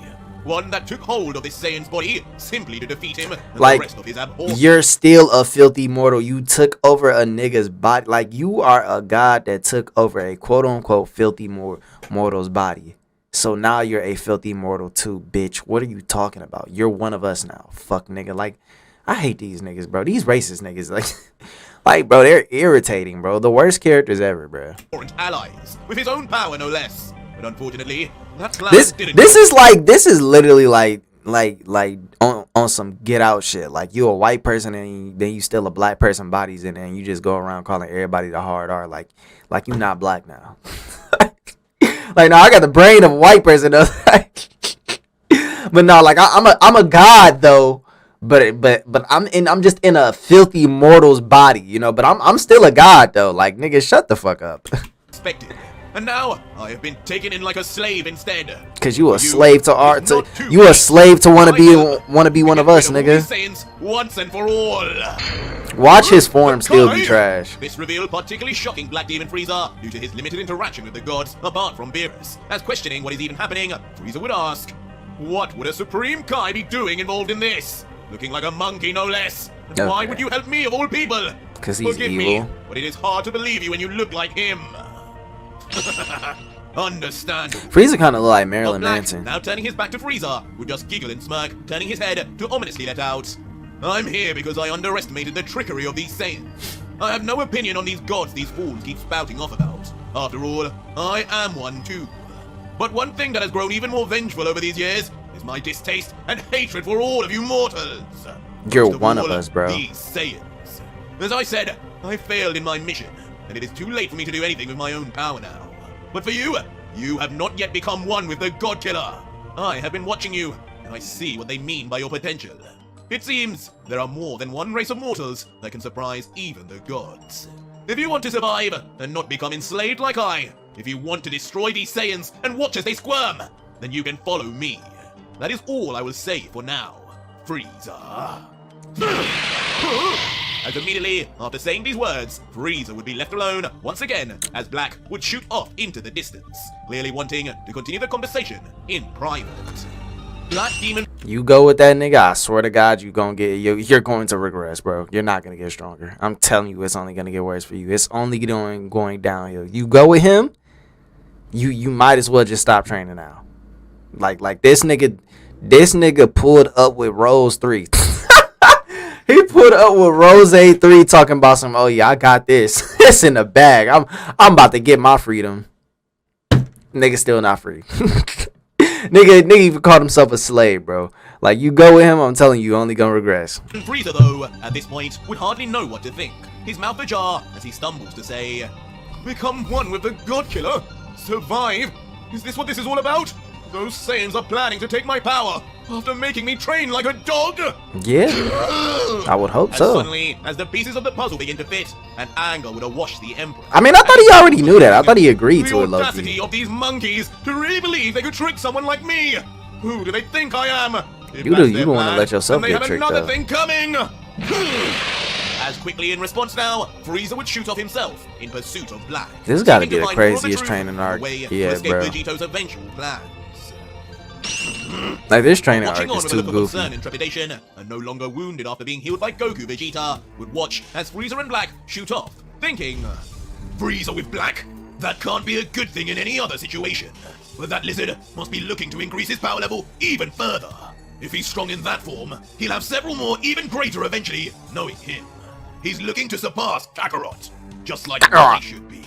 One that took hold of this Saiyan's body simply to defeat him and the Like, rest of his abhorrent." you're still a filthy mortal. You took over a nigga's body. Like, you are a god that took over a quote-unquote filthy mortal's body. So now you're a filthy mortal too, bitch. What are you talking about? You're one of us now. Fuck, nigga. Like, I hate these niggas, bro. These racist niggas. Like, bro, they're irritating, bro. The worst characters ever, bro. Allies, with his own power no less. But unfortunately, that plan This didn't is literally like on some get out shit. Like, you a white person and then you steal a black person bodies and you just go around calling everybody the hard R. Like you not black now. Like, no, I got the brain of a white person though. But no, like I'm a god though. But I'm just in a filthy mortal's body, you know. But I'm still a god though. Like, nigga, shut the fuck up. expected. And now I have been taken in like a slave instead. Cause you a You slave to is art. not too You a late. slave to wanna I be will one of get us, rid of all these nigga. Saiyans once and for all. Watch his form still be Kai? trash. This reveal particularly shocking Black Demon Frieza due to his limited interaction with the gods apart from Beerus. As questioning what is even happening, Frieza would ask, "What would a Supreme Kai be doing involved in this? Looking like a monkey no less. And why Okay. would you help me of all people? 'Cause he's Forgive evil. me, but it is hard to believe you when you look like him." Understand. Frieza kind of look like But Marilyn Black, Manson. now turning his back to Frieza, would just giggle and smirk, turning his head to ominously let out, "I'm here because I underestimated the trickery of these Saiyans. I have no opinion on these gods these fools keep spouting off about. After all, I am one too. But one thing that has grown even more vengeful over these years is my distaste and hatred for all of you mortals. You're Most one of all, us, bro. These Saiyans. As I said, I failed in my mission, and it is too late for me to do anything with my own power now. But for you, you have not yet become one with the God Killer. I have been watching you, and I see what they mean by your potential. It seems there are more than one race of mortals that can surprise even the gods. If you want to survive and not become enslaved like I, if you want to destroy these Saiyans and watch as they squirm, then you can follow me. That is all I will say for now. Frieza." As immediately after saying these words, Frieza would be left alone once again as Black would shoot off into the distance, clearly wanting to continue the conversation in private. Black Demon You go with that nigga, I swear to God, you're going to regress, bro. You're not gonna get stronger. I'm telling you, it's only gonna get worse for you. It's only going downhill. You go with him, you might as well just stop training now. Like this nigga pulled up with Rose 3. He put up with Rose 3 talking about some, "Oh yeah, I got this. It's in the bag. I'm about to get my freedom." Nigga still not free. Nigga even called himself a slave, bro. Like, you go with him, I'm telling you, you're only gonna regress. Frieza, though, at this point, would hardly know what to think. His mouth ajar as he stumbles to say, "Become one with the God Killer? Survive? Is this what this is all about? Those Saiyans are planning to take my power after making me train like a dog?" Yeah, I would hope As so. suddenly, as the pieces of the puzzle begin to fit, an anger would awash the Emperor. I mean, I thought he already knew that. I thought he agreed to The it, low-key. audacity of these monkeys to really believe they could trick someone like me. Who do they think I am? If You that's don't their wanna plan, let yourself then they get have tricked, another though. thing coming. As quickly in response now, Frieza would shoot off himself in pursuit of Black. This gotta seeking be to the find more of craziest truth training and a arc. way to Yeah, escape bro. Vegito's eventual plans. Like, this training Watching arc on is with a too look of goofy. concern and trepidation, and no longer wounded after being healed by Goku, Vegeta would watch as Frieza and Black shoot off, thinking, Frieza with black? That can't be a good thing in any other situation. But that lizard must be looking to increase his power level even further. If he's strong in that form, he'll have several more even greater eventually, knowing him. He's looking to surpass Kakarot, just like he should be.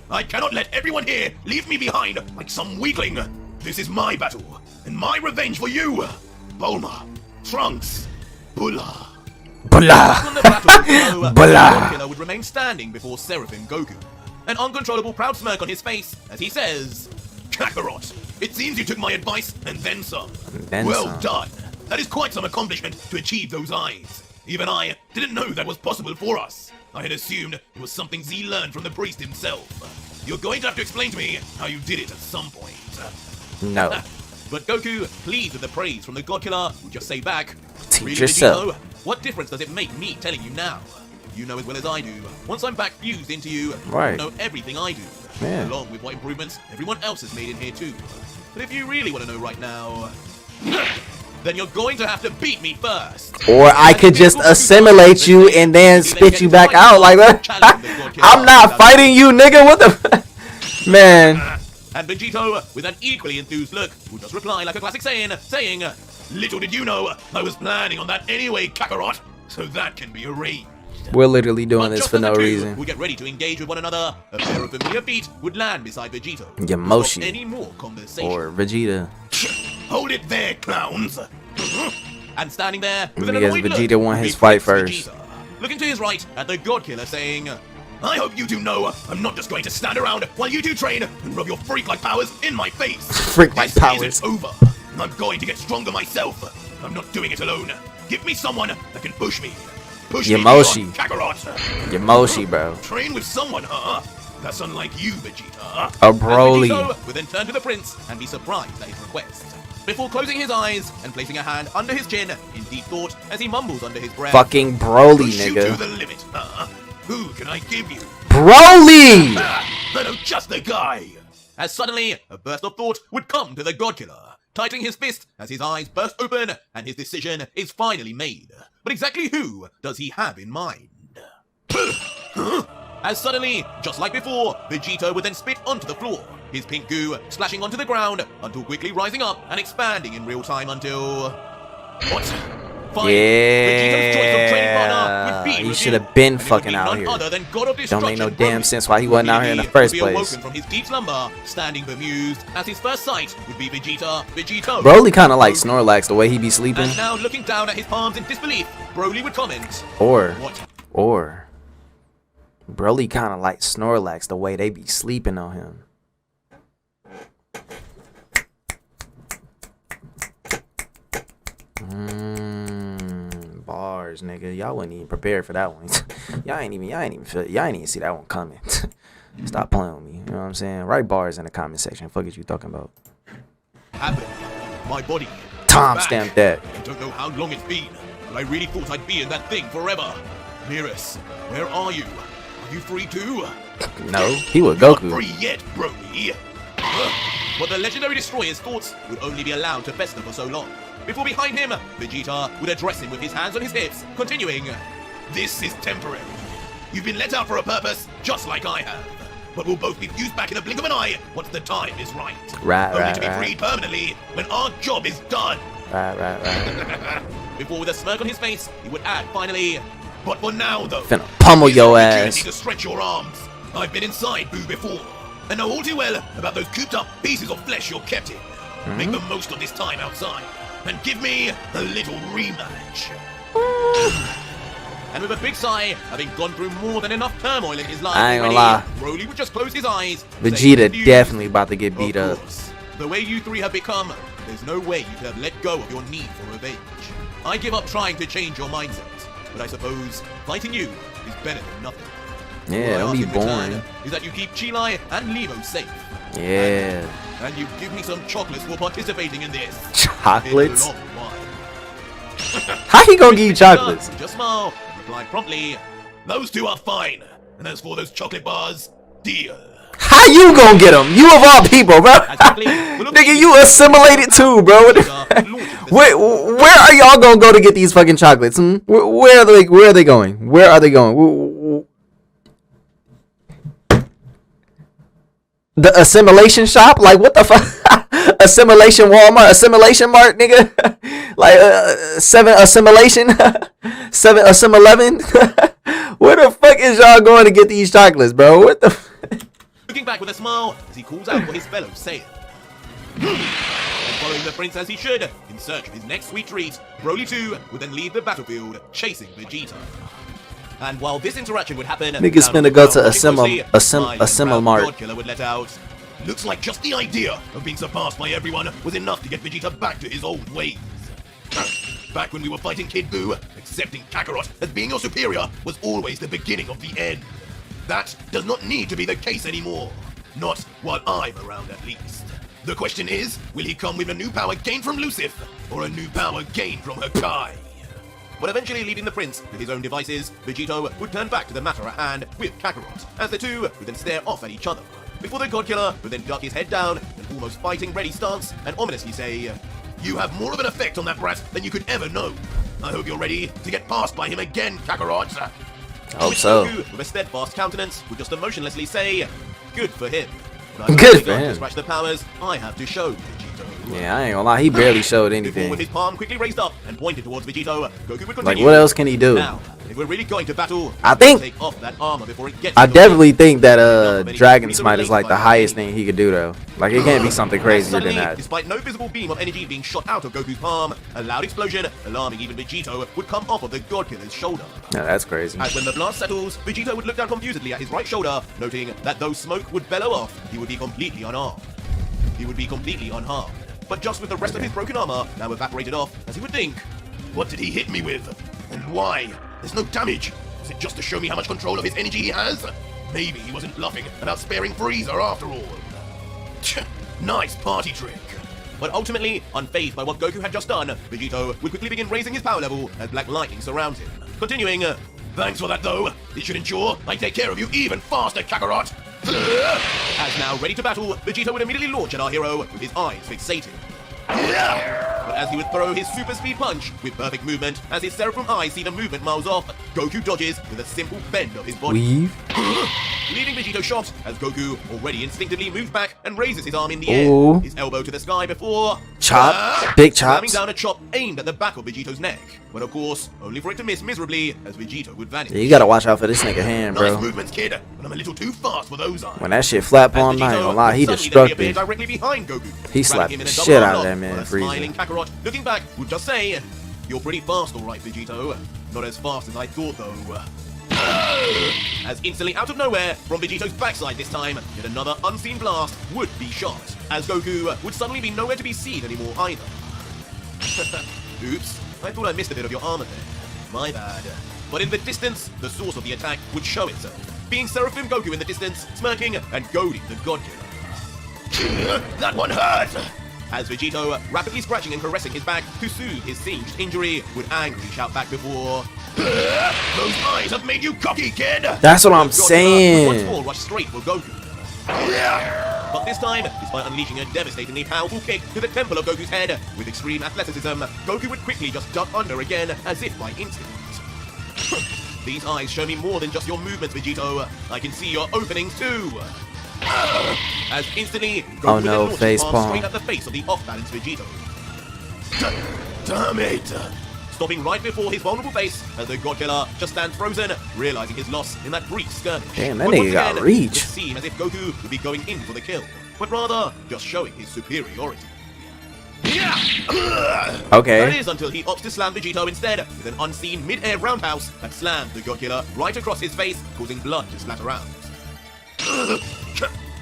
I cannot let everyone here leave me behind like some weakling. This is my battle, and my revenge for you. Bulma, Trunks, Bulla. Bulla. Bulla. The killer would remain standing before Seraphim Goku, an uncontrollable proud smirk on his face as he says, Kakarot, it seems you took my advice and then some. Well done. That is quite some accomplishment to achieve those eyes. Even I didn't know that was possible for us. I had assumed it was something Z learned from the priest himself. You're going to have to explain to me how you did it at some point. No. But Goku, pleased with the praise from the God Killer, would just say back, Teach really, yourself. Vegito? What difference does it make me telling you now? You know as well as I do. Once I'm back fused into you, Right. you know everything I do. Yeah. Along with what improvements everyone else has made in here too. But if you really want to know right now, then you're going to have to beat me first. Or I could just assimilate you and then spit you back out like that. I'm not fighting you, nigga. What the man? And Vegito, with an equally enthused look, would just reply like a classic saying, little did you know, I was planning on that anyway, Kakarot, so that can be arranged. We're literally doing But this just for as no the two reason. would get ready to engage with one another, a pair of familiar feet would land beside Vegito. Yamoshi. Without any more conversation. Or Vegeta. Hold it there, clowns. And standing there with an Because annoyed Vegeta look won would his be fight Prince first. Vegeta, looking to his right at the God Killer saying, I hope you two know I'm not just going to stand around while you two train and rub your freak-like powers in my face. Freak-like This powers. isn't over. I'm going to get stronger myself. I'm not doing it alone. Give me someone that can push me. Push Yamoshi. me beyond Kakarot. Yamoshi, bro. Train with someone, huh? That's unlike you, Vegeta. A Broly. And Vegito would then turn to the prince and be surprised at his request. Before closing his eyes and placing a hand under his chin in deep thought as he mumbles under his breath. Fucking Broly, Push you to nigga. the limit, huh? Who can I give you? Broly! I know just the guy. As suddenly, a burst of thought would come to the God Killer, tightening his fist as his eyes burst open and his decision is finally made. But exactly who does he have in mind? As suddenly, just like before, Vegito would then spit onto the floor, his pink goo splashing onto the ground until quickly rising up and expanding in real time until... What? Fine. Vegito's choice of training partner would be He revealed, should have been and it would fucking be out none here. other than God of Don't make no Destruction, damn Broly, sense why he who wasn't out here in the would first be place. awoken from his deep slumber, standing bemused, as his first sight would be Vegito. Broly kind of like Snorlax the way he be sleeping. And now looking down at his palms in disbelief, Broly would comment, Or What? Broly kind of like Snorlax the way they be sleeping on him. Bars, nigga. Y'all wasn't even prepared for that one. y'all ain't even see that one coming. Stop playing with me. You know what I'm saying? Write bars in the comment section. Fuck is you talking about? Happened. My body. Time Back. stamp that. I don't know how long it's been, but I really thought I'd be in that thing forever. Mirrors, where are you? Are you free too? No, he was Not Goku. free yet, Broly. But the legendary destroyer's thoughts would only be allowed to fester for so long. Before behind him, Vegeta would address him with his hands on his hips, continuing, This is temporary. You've been let out for a purpose, just like I have. But we'll both be fused back in a blink of an eye once the time is right. Only to be freed permanently when our job is done. Right. Before, with a smirk on his face, he would add finally, But for now, though, Finna pummel here's an your opportunity ass. to stretch your arms. I've been inside Boo before, and know all too well about those cooped-up pieces of flesh you're kept in. Make the most of this time outside, and give me a little rematch. And with a big sigh, having gone through more than enough turmoil in his life I ain't gonna already, lie. Broly would just close his eyes. Vegeta staying confused. definitely about to get beat Of up. course, the way you three have become, there's no way you could have let go of your need for revenge. I give up trying to change your mindset, but I suppose fighting you is better than nothing. Yeah, All I don't be ask in return boring. is that you keep Chilai and Levo safe. Yeah. And you give me some chocolates for participating in this. Chocolates? In a long while. How he gonna give you chocolates? Just smile and reply promptly, Those two are fine. And as for those chocolate bars, deal. How you gonna get them? You of all people, bro. Nigga, you assimilated too, bro. Where are y'all gonna go to get these fucking chocolates? Where are they going? Where are they going? The assimilation shop? Like, what the fuck? Assimilation Walmart? Assimilation Mart, nigga? Like, 7 assimilation? 7 assimilation? Where the fuck is y'all going to get these chocolates, bro? What the Looking back with a smile as he calls out for his fellow Saiyan. And following the prince as he should, in search of his next sweet treat, Broly 2 would then leave the battlefield, chasing Vegeta. And while this interaction would happen, niggas finna go to Assimil Mart. Killer would let out. Looks like just the idea of being surpassed by everyone was enough to get Vegeta back to his old ways. Back when we were fighting Kid Buu, accepting Kakarot as being your superior was always the beginning of the end. That does not need to be the case anymore. Not while I'm around, at least. The question is, will he come with a new power gained from Lucif, or a new power gained from Hakai? But eventually leaving the prince to his own devices, Vegito would turn back to the matter at hand with Kakarot, as the two would then stare off at each other, before the God Killer would then duck his head down, an almost fighting ready stance, and ominously say, "You have more of an effect on that brat than you could ever know. I hope you're ready to get passed by him again, Kakarot." I hope so. Goku, with a steadfast countenance, would just emotionlessly say, "Good for him. Good for him. To scratch the powers I have to show Vegito." Yeah, I ain't gonna lie, he barely showed Before anything. with his palm quickly raised up and pointed towards Vegito, Goku would continue. Like, what else can he do? Now, if we're really going to battle, I think- take off that armor before it gets I to the definitely weight. think that Dragon Smite is like the highest thing he could do though. Like, it can't be something crazier than Suddenly, that. despite no visible beam of energy being shot out of Goku's palm, a loud explosion, alarming even Vegito, would come off of the God Killer's shoulder. No, that's crazy. As when the blast settles, Vegito would look down confusedly at his right shoulder, noting that though smoke would bellow off, he would be completely unarmed. He would be completely unharmed. But just with the rest of his broken armor now evaporated off, as he would think, what did he hit me with? And why? There's no damage. Is it just to show me how much control of his energy he has? Maybe he wasn't bluffing about sparing Frieza after all. Nice party trick. But ultimately, unfazed by what Goku had just done, Vegito would quickly begin raising his power level as black lightning surrounds him. Continuing, "Thanks for that though. This should ensure I take care of you even faster, Kakarot." As now ready to battle, Vegito would immediately launch at our hero with his eyes fixated. But as he would throw his super speed punch with perfect movement, as his Seraphim eyes see the movement miles off, Goku dodges with a simple bend of his body. Weave. Leaving Vegito shocked as Goku already instinctively moves back and raises his arm in the Ooh. air, his elbow to the sky before Chop. Big slamming chops. down a chop aimed at the back of Vegito's neck. But of course, only for it to miss miserably as Vegito would vanish. Yeah, you gotta watch out for this nigga hand, Nice bro. movements, kid, but I'm a little too fast for those eyes. When that shit flat palm, I ain't gonna lie, he would suddenly destructed. then reappear directly behind Goku. He grabbing slapped him the in a double shit arm out of lock, that man, while a Frieza. smiling Kakarot, looking back, would just say, "You're pretty fast, all right, Vegito. Not as fast as I thought, though." As instantly out of nowhere, from Vegito's backside this time, yet another unseen blast would be shot, as Goku would suddenly be nowhere to be seen anymore either. Oops, I thought I missed a bit of your armor there. My bad. But in the distance, the source of the attack would show itself, being Seraphim Goku in the distance, smirking and goading the God Killer. That one hurt! As Vegito, rapidly scratching and caressing his back to soothe his singed injury, would angrily shout back before, "Those eyes have made you cocky, kid!" That's what I'm The God Killer would once saying. more rush straight for Goku. But this time, despite unleashing a devastatingly powerful kick to the temple of Goku's head, with extreme athleticism, Goku would quickly just duck under again, as if by instinct. These eyes show me more than just your movements, Vegito. I can see your openings too. As instantly, Goku Oh would then no, launch his face palm palm. straight at the face of the off-balance Vegito. Damn it! Stopping right before his vulnerable face, as the God Killer just stands frozen, realizing his loss in that brief skirmish. Damn, that But nigga once got again, reach. It would seem as if Goku would be going in for the kill, but rather just showing his superiority. That Okay. is until he opts to slam Vegito instead with an unseen mid-air roundhouse that slams the God Killer right across his face, causing blood to splatter out.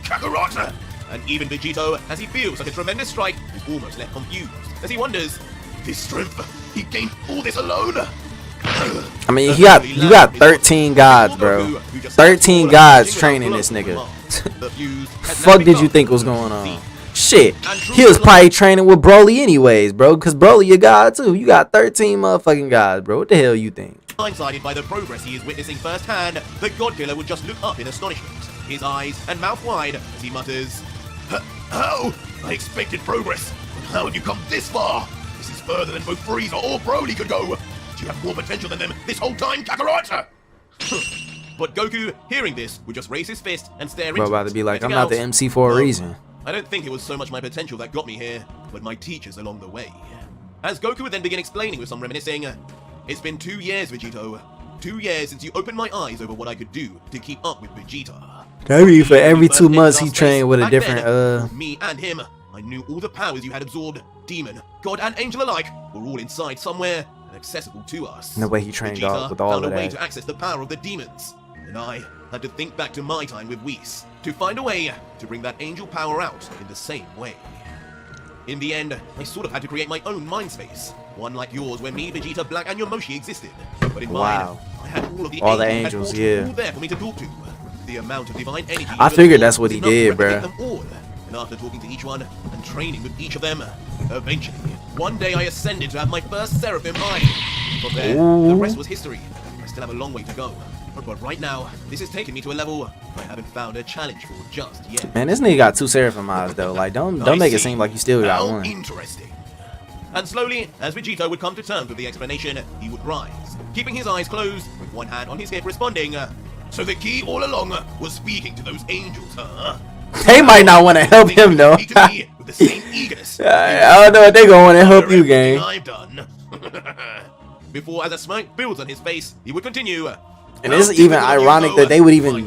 Kakarot! And even Vegito, as he feels like a tremendous strike, is almost left confused, as he wonders, this strength, he gained all this alone? I mean, you got 13 gods, bro. 13 gods training this nigga. Fuck did you think was going on? Shit, he was probably training with Broly anyways, bro. Cause Broly a god too. You got 13 motherfucking gods, bro. What the hell you think? Blindsided by the progress he is witnessing firsthand, the God Killer would just look up in astonishment, his eyes and mouth wide, as he mutters, "How? I expected progress, but how have you come this far? This is further than both Frieza or Broly could go. Do you have more potential than them this whole time, Kakarot?" But Goku, hearing this, would just raise his fist and stare Bro, into about it, to be like, I'm letting not the out, MC for a "Well, reason. I don't think it was so much my potential that got me here, but my teachers along the way." As Goku would then begin explaining with some reminiscing, "It's been 2 years, Vegito. 2 years since you opened my eyes over what I could do to keep up with Vegeta. I mean, for every 2 months he First trained with a back different then, me and him, I knew all the powers you had absorbed, demon, god, and angel alike, were all inside somewhere and accessible to us. No way he trained Vegeta with all found of a way that. to access the power of the demons, and I had to think back to my time with Whis to find a way to bring that angel power out in the same way. In the end, I sort of had to create my own mind space, one like yours where me, Vegeta, Black, and Yomoshi existed. But in Wow. mine, I had all of the All the angels, angels, yeah. all there for me to talk to. The amount of divine energy I you figured absorbed that's what was he enough to did, replicate bruh. them all. And after talking to each one and training with each of them, eventually, one day I ascended to have my first Seraphim eye. From there, the Ooh. rest was history. I still have a long way to go. But right now, this has taken me to a level I haven't found a challenge for just yet. Man, this nigga got 2 Seraphim eyes though. Like, don't make it seem like you still got How one. interesting. And slowly, as Vegito would come to terms with the explanation, he would rise, keeping his eyes closed, with one hand on his hip responding, "So the key all along was speaking to those angels, huh? They might not want to help him though. Speak to me with the same eagerness. I don't know if they gonna want to help you, gang. I've done." Before, as a smile builds on his face, he would continue. And it's even ironic that they would even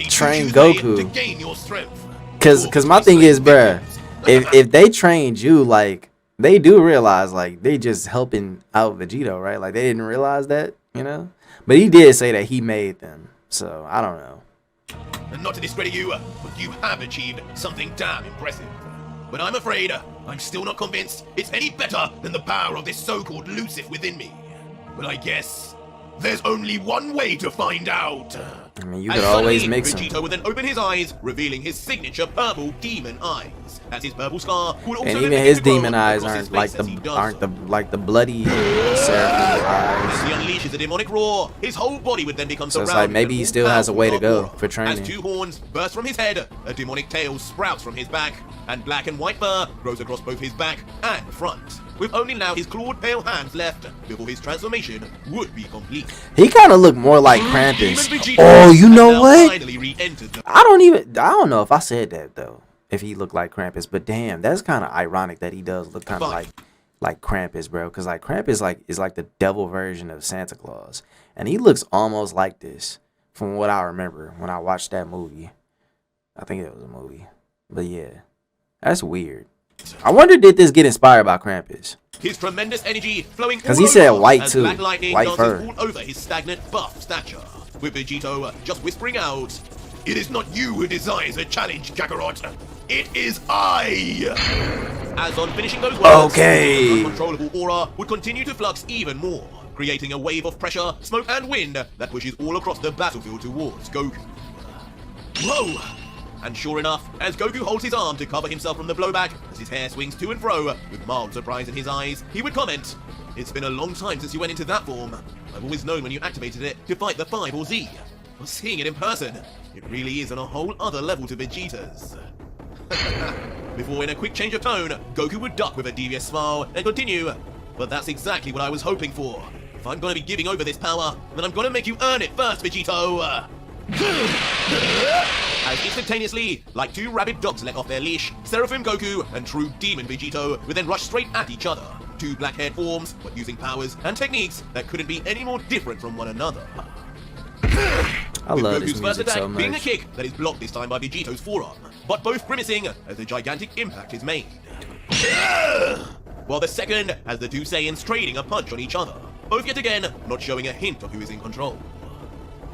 train Goku. To gain your strength. Cause my thing is, bruh, if they trained you, like, they do realize, like, they just helping out Vegito, right? Like, they didn't realize that, you know? But he did say that he made them, so I don't know. And not to discredit you, but you have achieved something damn impressive. But I'm afraid I'm still not convinced it's any better than the power of this so-called Lucifer within me. But I guess there's only one way to find out. I mean, you And could always suddenly, mix them. Vegito would then open his eyes, revealing his signature purple demon eyes. As his purple scar would also And then even begin his to grow demon eyes across his aren't like face as he does like the bloody Seraphim As eyes. he unleashes a demonic roar, his whole body would then become So it's surrounded like maybe with he a still has a way to powerful go aura. for training. As 2 horns burst from his head, a demonic tail sprouts from his back, and black and white fur grows across both his back and front, with only now his clawed pale hands left before his transformation would be complete. He kind of looked more like Demon Krampus. Vegeta Oh, you has know now what? finally re-entered the I don't know if I said that though. If he looked like Krampus, but damn, that's kind of ironic that he does look kind of like Krampus, bro. Because like Krampus is like the devil version of Santa Claus, and he looks almost like this from what I remember when I watched that movie. I think it was a movie, but yeah, that's weird. I wonder, did this get inspired by Krampus? His tremendous energy flowing 'Cause all he said over white as too, black lightning white dances fur. all over his stagnant buff stature, with Vegito just whispering out, "It is not you who desires a challenge, Kakarot. It is I!" As on finishing those words, Okay. the uncontrollable aura would continue to flux even more, creating a wave of pressure, smoke, and wind that pushes all across the battlefield towards Goku. Whoa! And sure enough, as Goku holds his arm to cover himself from the blowback, as his hair swings to and fro, with mild surprise in his eyes, he would comment, "It's been a long time since you went into that form. I've always known when you activated it to fight the 5 or Z. But seeing it in person, it really is on a whole other level to Vegeta's." Before, in a quick change of tone, Goku would duck with a devious smile and continue, "But that's exactly what I was hoping for. If I'm gonna be giving over this power, then I'm gonna make you earn it first, Vegito." As instantaneously, like 2 rabid dogs let off their leash, Seraphim Goku and true demon Vegito would then rush straight at each other. 2 black-haired forms, but using powers and techniques that couldn't be any more different from one another. I With love Goku's this first music attack so being a much. kick that is blocked this time by Vegito's forearm, but both grimacing as the gigantic impact is made. While the second has the 2 Saiyans trading a punch on each other, both yet again not showing a hint of who is in control.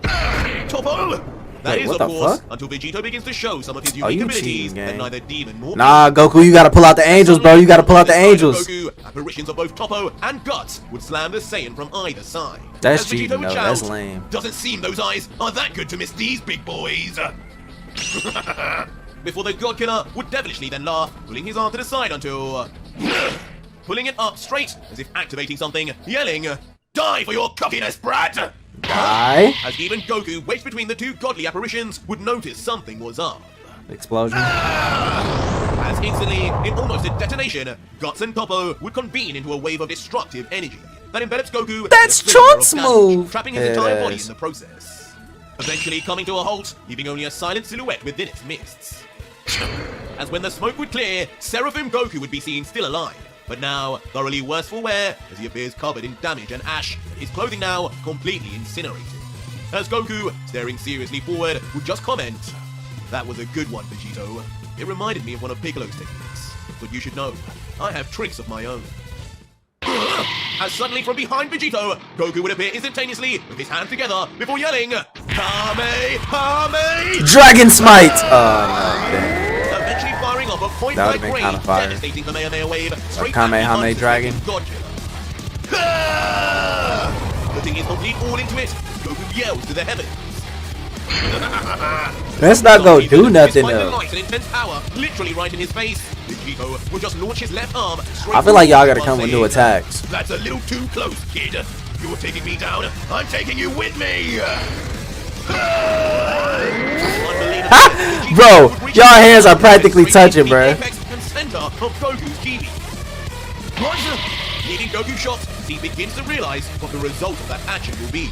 Toppo! That Wait, is, what of the course, fuck? until Vegito begins to show some of his Oh, unique you abilities cheating, that gang. neither demon nor Nah, Goku, you gotta pull out the angels, bro. You gotta pull out the angels. Goku, apparitions of both Toppo and Guts would slam the Saiyan from either side. That's As Vegito cheating, would though. shout, That's lame. "Doesn't seem those eyes are that good to miss these big boys." Before the God Killer would devilishly then laugh, pulling his arm to the side until... pulling it up straight, as if activating something, yelling, "Die for your cockiness, brat!" Die. As even Goku, wedged between the 2 godly apparitions, would notice something was up. Explosion. As instantly, in almost a detonation, Guts and Toppo would convene into a wave of destructive energy that envelops Goku. That's in a sliver of Trunks' damage, move. trapping his entire body Yes. in the process. eventually coming to a halt, leaving only a silent silhouette within its mists. As when the smoke would clear, Seraphim Goku would be seen still alive, but now thoroughly worse for wear as he appears covered in damage and ash, and his clothing now completely incinerated. As Goku, staring seriously forward, would just comment, "That was a good one, Vegito. It reminded me of one of Piccolo's techniques, but you should know, I have tricks of my own." As suddenly from behind Vegito, Goku would appear instantaneously with his hands together before yelling, "Kame! Dragon Smite! No, Eventually firing off a That point-blank would've been range, kinda fire. devastating Kamehameha wave straight Kamehameha at the Dragon. unsuspecting God Killer. Putting his complete all into it, Goku yells to the heavens. That's not gonna do nothing Despite the though. light and intense power literally right in his face, Vegito will just launch his left arm straight I feel like y'all gotta forward come with new saying, attacks. "That's a little too close, kid. You're taking me down. I'm taking you with me." Bro, y'all hands are practically touching, bro. Apex and center of Goku's GB. Leading Goku shots, he begins to realize what the result of that action will be.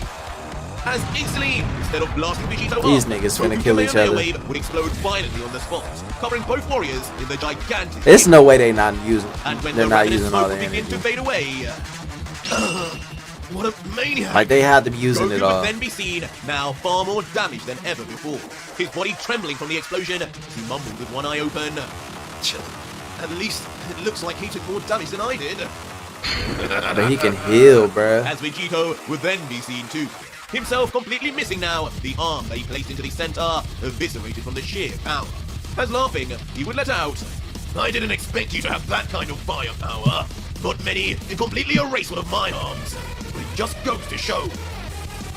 As instantly, instead of blasting Vegito These up, niggas finna Goku's kill each Kamehameha other. wave would explode violently on the spot, covering both warriors in the gigantic. There's no way they not using. And when They're the not ravenous using all smoke their would begin energy. to fade away. What a maniac! Like they had to be using Goku it all. would then be seen, now far more damaged than ever before. His body trembling from the explosion as he mumbled with one eye open. At least it looks like he took more damage than I did. But he can heal, bruh. As Vegito would then be seen too. Himself completely missing now, the arm that he placed into the center, eviscerated from the sheer power. As laughing, he would let out, "I didn't expect you to have that kind of firepower. Not many can completely erase one of my arms. But it just goes to show."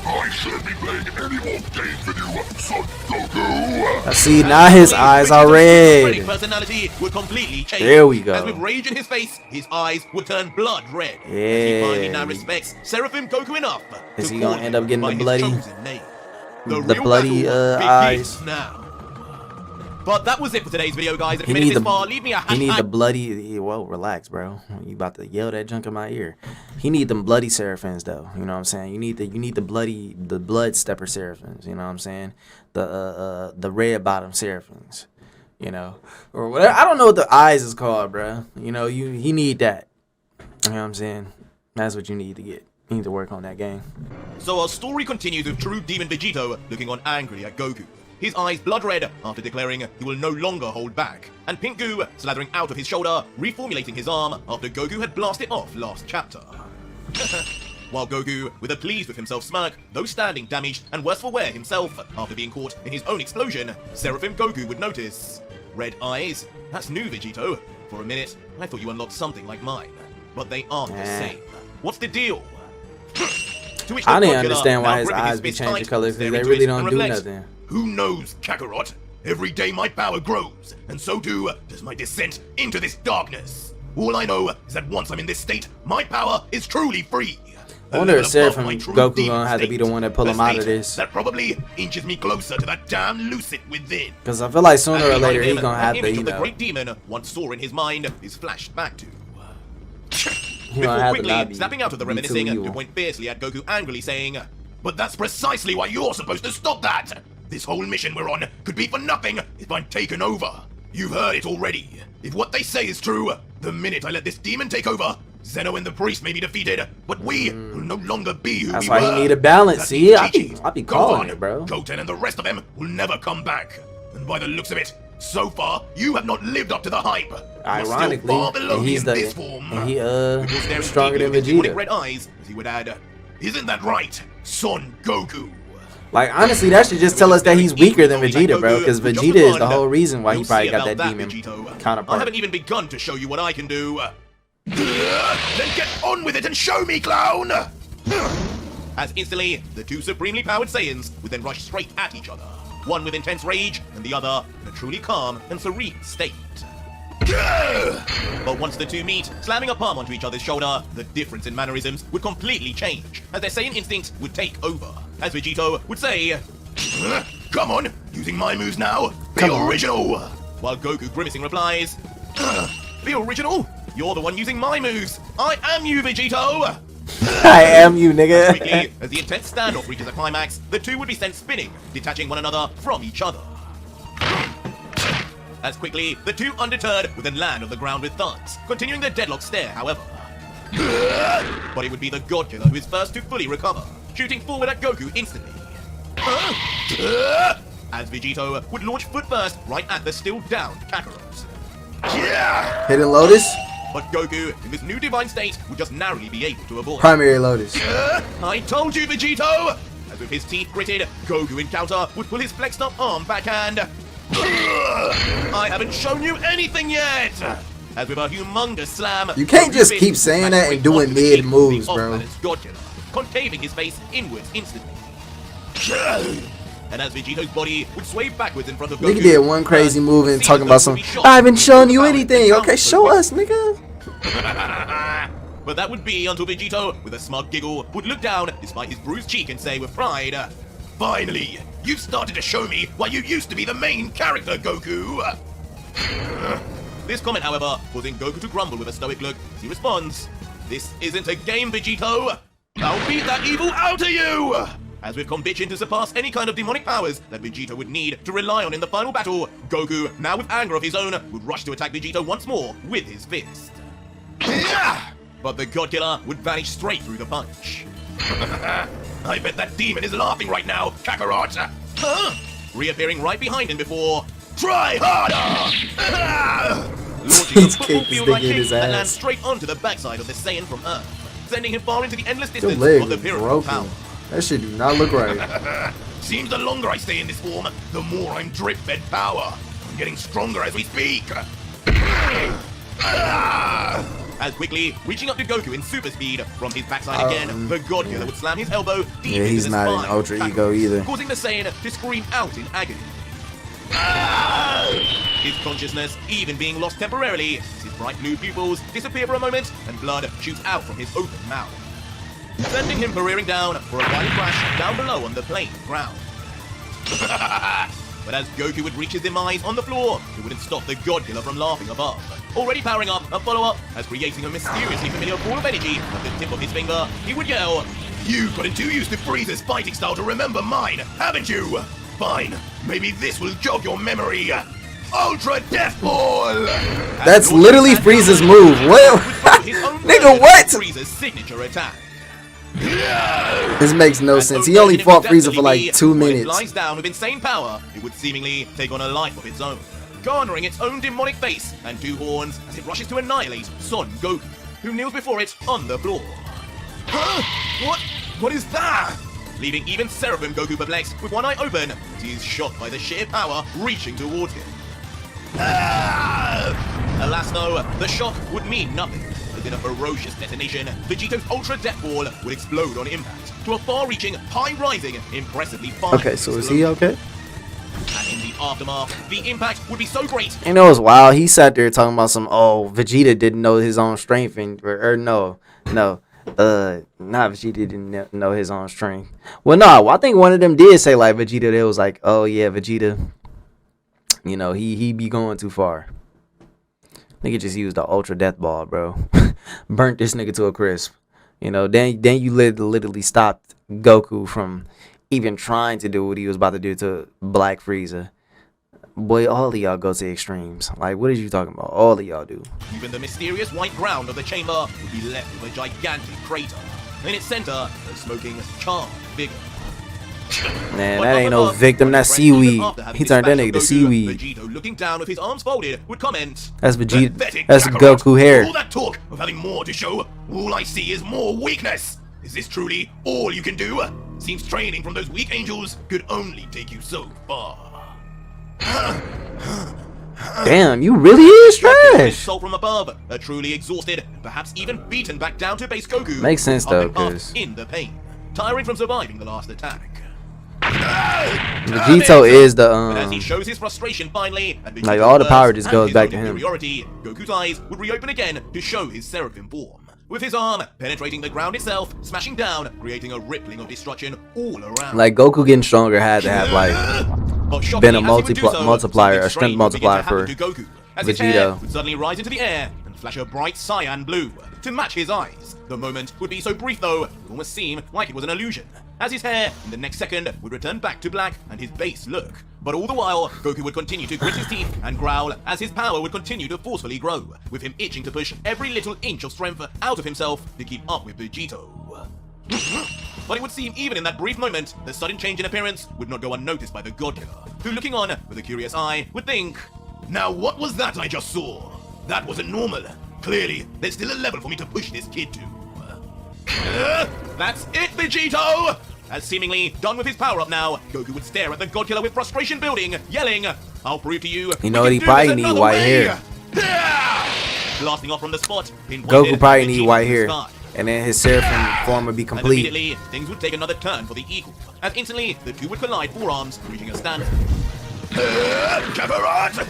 I shouldn't be playing any more games with you, son Goku! I see, now his eyes are red. Personality would completely change. There we go. As with rage in his face, his eyes would turn blood red. As he finally now Yeah. respects Seraphim Goku enough. Is to he gonna call end up getting by the his bloody- chosen name. the real bloody, battle eyes? begins now. But that was it for today's video, guys. If He you made it need this the far, leave me a he need the hashtag. bloody. Well, relax, bro. You about to yell that junk in my ear. He need them bloody Seraphims though. You know what I'm saying? You need the blood stepper Seraphims. You know what I'm saying? The red bottom Seraphims. You know, or whatever. I don't know what the eyes is called, bro. You know, he need that. You know what I'm saying? That's what you need to get. You need to work on that game. So our story continues with true demon Vegito looking on angry at Goku. His eyes blood red after declaring he will no longer hold back, and pink goo slathering out of his shoulder, reformulating his arm after Goku had blasted off last chapter. While Goku, with a pleased with himself smirk, though standing damaged and worse for wear himself after being caught in his own explosion, Seraphim Goku would notice. "Red eyes? That's new, Vegito. For a minute, I thought you unlocked something like mine, but they aren't the same. What's the deal?" To which the I didn't God Killer, understand why now his gripping eyes be fist changing tight, colors, 'cause stare they into really it don't and do reflect, nothing. "Who knows, Kakarot? Every day my power grows, and so too does my descent into this darkness. All I know is that once I'm in this state, my power is truly free. I wonder if A level Seraphim above my true Goku demon gonna have to be the state. one that pull A him out of state this. That probably inches me closer to that damn lucid within." Cause I feel like sooner or And later he behind him, gonna have an to, image you of the know, great demon once saw in his mind is flashed back to. he gonna Before have to not quickly be, snapping out of the be too reminiscing to evil. point fiercely at Goku angrily saying, "But that's precisely why you're supposed to stop that! This whole mission we're on could be for nothing if I'm taken over. You've heard it already. If what they say is true, the minute I let this demon take over, Zeno and the priest may be defeated, but we will no longer be who That's we why were. he need a balance. That See, means I be Go calling on. it, bro. Goten and the rest of them will never come back. And by the looks of it, so far, you have not lived up to the hype. You're still Ironically, far below and me he's in the this form." and he Before staring stronger than deeply with his demonic Vegeta. red eyes, as he would add, "Isn't that right, Son Goku?" Like honestly, that should just tell us that he's weaker than Vegeta, bro. Because Vegeta is the whole reason why he You'll probably see got about that demon Vegito. I counterpart. haven't even begun to show you what I can do. Then get on with it and show me, clown! As instantly, the two supremely powered Saiyans would then rush straight at each other, one with intense rage, and the other in a truly calm and serene state. But once the two meet, slamming a palm onto each other's shoulder, the difference in mannerisms would completely change, as their Saiyan instinct would take over. As Vegito would say, "Come on, using my moves now, be original!" While Goku grimacing replies, "Be original? You're the one using my moves! I am you, Vegito!" I am you, nigga. Quickly, as the intense standoff reaches a climax, the two would be sent spinning, detaching one another from each other. As quickly, the two undeterred would then land on the ground with thuds, continuing their deadlock stare, however. But it would be the God Killer who is first to fully recover, shooting forward at Goku instantly. As Vegito would launch foot first right at the still downed Kakarot. Hidden Lotus? But Goku, in this new divine state, would just narrowly be able to avoid. Primary Lotus. I told you, Vegito! As with his teeth gritted, Goku in counter would pull his flexed up arm backhand. I haven't shown you anything yet! As with a humongous slam, You can't Goku just spins keep saying that straight and doing onto the mid cheek of moves, the bro. off-balance God Killer, concaving his face inwards instantly. And as Vegito's body would sway backwards in front of Goku, Nigga did one crazy move and seems talking as about though he some. would be I haven't shot shown you with anything. power Okay, and show counter us, nigga. But that would be until Vegito, with a smug giggle, would look down despite his bruised cheek and say with pride, "Finally, you've started to show me why you used to be the main character, Goku." This comment, however, causing Goku to grumble with a stoic look as he responds, "This isn't a game, Vegito. I'll beat that evil out of you!" As with conviction to surpass any kind of demonic powers that Vegito would need to rely on in the final battle, Goku, now with anger of his own, would rush to attack Vegito once more with his fist. But the God Killer would vanish straight through the punch. I bet that demon is laughing right now, Kakarot! Reappearing right behind him before... Try harder! Launching a He's football kicked field this like nigga in kick his that ass. lands straight onto the backside of the Saiyan from Earth, sending him far into the endless Your distance leg of the is pyramid of broken. power. That shit do not look right. Seems the longer I stay in this form, the more I'm drip-fed power. I'm getting stronger as we speak. As quickly, reaching up to Goku in super speed from his backside again, the God Killer would slam his elbow deep Yeah, into he's the not spine in of Ultra Kakarot, Ego either. causing the Saiyan to scream out in agony. His consciousness even being lost temporarily, as his bright blue pupils disappear for a moment and blood shoots out from his open mouth, sending him careering down for a violent crash down below on the plain ground. But as Goku would reach his demise on the floor, it wouldn't stop the God Killer from laughing above. Already powering up a follow-up, as creating a mysteriously familiar ball of energy at the tip of his finger, he would yell, "You've gotten too used to Frieza's fighting style to remember mine, haven't you? Fine, maybe this will jog your memory. Ultra Death Ball!" That's literally Frieza's move. What? Nigga, what? Frieza's signature attack. This makes no sense. He only fought Frieza for like 2 When it minutes. lies down with insane power, it would seemingly take on a life of its own, garnering its own demonic face and 2 horns as it rushes to annihilate Son Goku, who kneels before it on the floor. Huh? What is that? Leaving even Seraphim Goku perplexed with one eye open, as he is shocked by the sheer power reaching towards him. Alas though, the shock would mean nothing. In a ferocious detonation, Vegito's Ultra Death Ball would explode on impact to a far-reaching, high-rising, impressively fine. Okay, so is he okay? And in the aftermath, the impact would be so great. You know, it's wild. He sat there talking about some, oh, Vegeta didn't know his own strength, and not Vegeta didn't know his own strength. Well, no, I think one of them did say like Vegeta. They was like, oh yeah, Vegeta, you know, he be going too far. Nigga just used the Ultra Death Ball, bro. Burnt this nigga to a crisp. You know, then you literally stopped Goku from even trying to do what he was about to do to Black Frieza. Boy, all of y'all go to extremes. Like, what are you talking about? All of y'all do. Even the mysterious white ground of the chamber would be left with a gigantic crater. In its center, a smoking, charred figure. Man, that ain't no victim. That's seaweed. He turned that nigga to seaweed. Vegito, looking down with his arms folded, would comment, That's Vegeta. "Pathetic That's Kakarot. Goku hair. All that talk of having more to show, all I see is more weakness. Is this truly all you can do? Seems training from those weak angels could only take you so far." Damn, you really is trash. Soul from above, a truly exhausted, perhaps even beaten back down to base Goku. Makes sense, up though, and up 'cause- in the pain, tiring from surviving the last attack. Vegito is the But as he shows his frustration finally, and like, Vegito's all the power words just and goes his back own to him. inferiority, Goku's eyes would reopen again to show his Seraphim form. With his arm penetrating the ground itself, smashing down, creating a rippling of destruction all around. like Goku getting stronger had to have like But shockingly, been a as he would do so, multiplier, something a strength strange would begin to multiplier happen for to Goku, as his hair Vegito. would suddenly rise into the air and flash a bright cyan blue to match his eyes. The moment would be so brief though, it would almost seem like it was an illusion, as his hair in the next second would return back to black and his base look. But all the while, Goku would continue to grit his teeth and growl as his power would continue to forcefully grow, with him itching to push every little inch of strength out of himself to keep up with Vegito. But it would seem even in that brief moment, the sudden change in appearance would not go unnoticed by the God Killer, who looking on with a curious eye would think, "Now what was that I just saw? That wasn't normal. Clearly, there's still a level for me to push this kid to." That's it, Vegito! As seemingly done with his power-up now, Goku would stare at the God Killer with frustration building, yelling, "I'll prove to you." You know what? He probably need white hair. Blasting off from the spot, Goku probably need white hair, and then his Seraphim form would be and complete. immediately, things would take another turn for the equal, as instantly the two would collide forearms, reaching a standstill. Kakarot!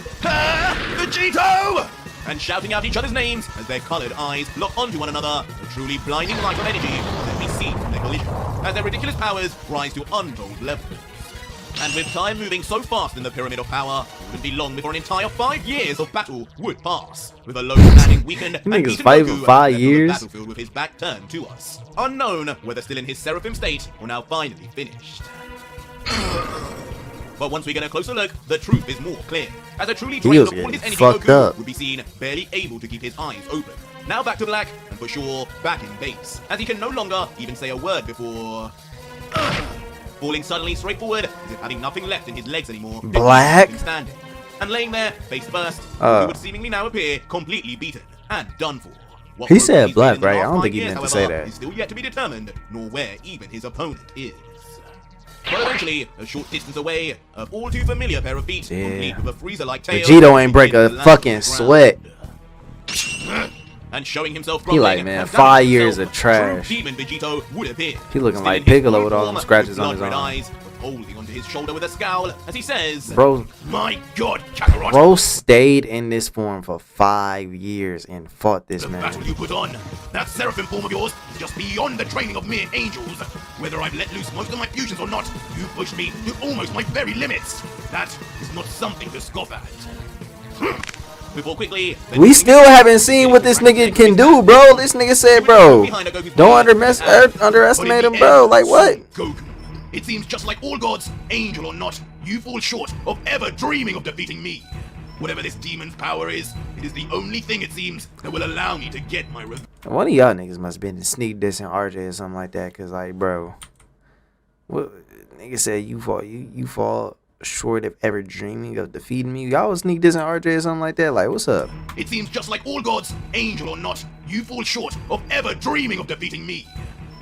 Vegito! And shouting out each other's names as their colored eyes lock onto one another, a truly blinding light of energy that we see from their collision, as their ridiculous powers rise to untold levels. And with time moving so fast in the Pyramid of Power, it wouldn't be long before an entire 5 years of battle would pass, with a lone standing weakened and Niggas beaten fight for Goku 5 left on the years? battlefield with his back turned to us, unknown whether still in his Seraphim state or now finally finished. But once we get a closer look, the truth is more clear. As a truly drained of all his energy, fucked Goku up. would be seen barely able to keep his eyes open. Now back to black, and for sure, back in base, as he can no longer even say a word before... falling suddenly straight forward, as if having nothing left in his legs anymore. Black? Standing. And laying there, face first, he would seemingly now appear completely beaten and done for. What He Goku said has black, been in the right? I last don't 5 think he years, meant to say however, that. is still yet to be determined, nor where even his opponent is. But eventually, a short distance away, a all too familiar pair of feet, complete with a Frieza-like tail, Vegito ain't break begin a to land fucking on the sweat. ground. And showing himself He like, grumbling man, and 5 damaging years himself, of trash. true demon Vegito would appear. He looking Still like in his Piccolo full with all them form, scratches on his blood-red arm. eyes, but holding onto his shoulder with a scowl as he says, Bro, "My God, Kakarot! bro stayed in this form for 5 years and fought this The man. battle you put on, that Seraphim form of yours, is just beyond the training of mere angels. Whether I've let loose most of my fusions or not, you pushed me to almost my very limits. That is not something to scoff at." Before quickly, We still haven't seen what this nigga can do, bro. This nigga said, bro, don't underestimate him, bro. Like, what? Goku, it seems just like all gods, angel or not, you fall short of ever dreaming of defeating me. Whatever this demon's power is, it is the only thing, it seems, that will allow me to get my revenge. One of y'all niggas must have been sneak dissing RJ or something like that, cause like, bro, what nigga said you fall short of ever dreaming of defeating me. Y'all was sneak dissing RJ or something like that. Like, what's up? It seems just like all gods, angel or not, you fall short of ever dreaming of defeating me.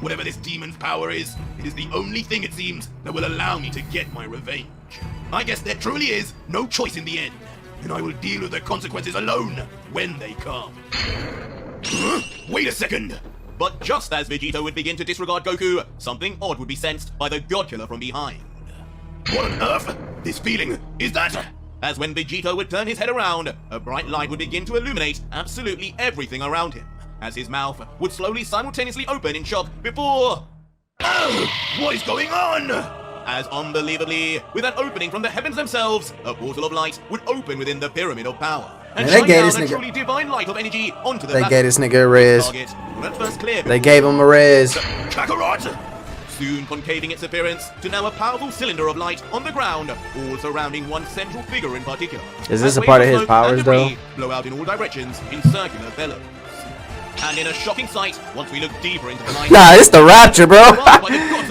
Whatever this demon's power is, it is the only thing, it seems, that will allow me to get my revenge. I guess there truly is no choice in the end, and I will deal with the consequences alone when they come. Wait a second! But just as Vegito would begin to disregard Goku, something odd would be sensed by the God Killer from behind. What on earth? This feeling, is that? As when Vegito would turn his head around, a bright light would begin to illuminate absolutely everything around him, as his mouth would slowly simultaneously open in shock before... Oh! What is going on? As unbelievably, with an opening from the heavens themselves, a portal of light would open within the Pyramid of Power, and Man, they shine gave down this a nigga- truly divine light of energy onto the They battle. gave this nigga a res. Target would at first clear They gave him a res. Kakarot! Soon concaving its appearance to now a powerful cylinder of light on the ground, all surrounding one central figure in particular. Is this As a waves part of of his smoke powers, and debris though? blow out in all directions in circular bellows. And in a shocking sight, once we look deeper into the night... Nah, it's the Rapture, bro.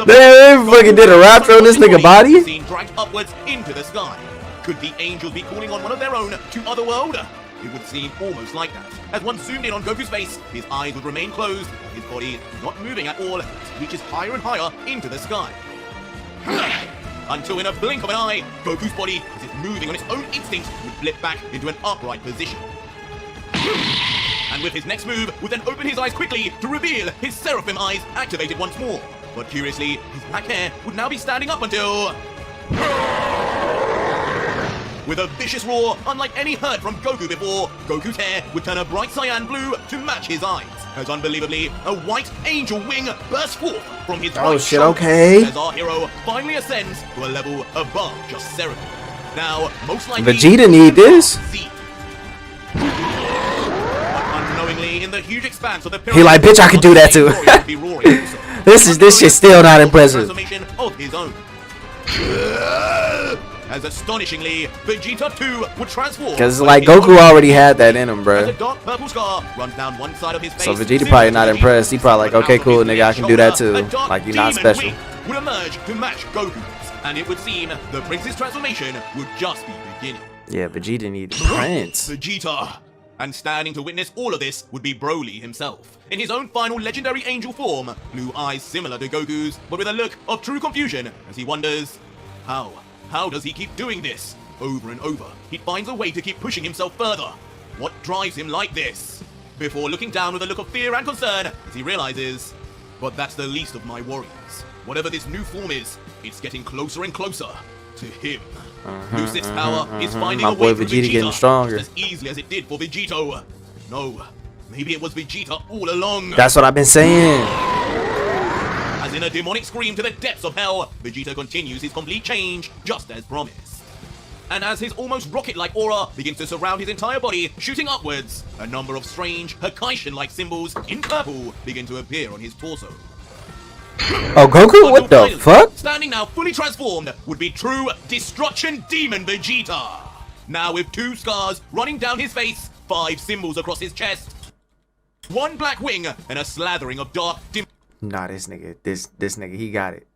They fucking did a Rapture on this nigga body. Seen dragged upwards into the sky. Could the angels be calling on one of their own to otherworld? It would seem almost like that. As one zoomed in on Goku's face, his eyes would remain closed, his body not moving at all, as he reaches higher and higher into the sky. Until in a blink of an eye, Goku's body, as if moving on its own instinct, would flip back into an upright position. And with his next move, would then open his eyes quickly to reveal his Seraphim eyes activated once more. But curiously, his black hair would now be standing up until... With a vicious roar, unlike any heard from Goku before, Goku's hair would turn a bright cyan blue to match his eyes. As unbelievably, a white angel wing bursts forth from his right shit, shoulder, okay. as our hero finally ascends to a level above just Seraphim. Now, most likely... Vegeta need this. But in the huge expanse of the He like, bitch, I can do that too. This shit still not impressive. Transformation of his own. As astonishingly, Vegeta 2 would transform. Cause like Goku already had that in him, As bro. a dark purple scar runs down one side of his face. So Vegeta probably not impressed. He probably like, okay, cool, nigga, I can do that too. Like, you're not special. Would emerge to match Goku's, and it would seem the prince's transformation would just be beginning. Yeah, Vegeta needed Prince. Vegeta. And standing to witness all of this would be Broly himself, in his own final legendary angel form, blue eyes similar to Goku's, but with a look of true confusion as he wonders, how does he keep doing this? Over and over, he finds a way to keep pushing himself further. What drives him like this? Before looking down with a look of fear and concern as he realizes, but that's the least of my worries. Whatever this new form is, it's getting closer and closer to him. Lucid's power is finding My a way boy through Vegeta getting stronger. just as easily as it did for Vegito. No, maybe it was Vegeta all along. That's what I've been saying. As in a demonic scream to the depths of hell, Vegeta continues his complete change, just as promised. And as his almost rocket-like aura begins to surround his entire body, shooting upwards, a number of strange, Hakaishin-like symbols in purple begin to appear on his torso. Oh, Goku? What the fuck? Standing now fully transformed would be true Destruction Demon Vegeta. Now with 2 scars running down his face, 5 symbols across his chest, 1 black wing, and a slathering of dark Nah, this nigga, he got it.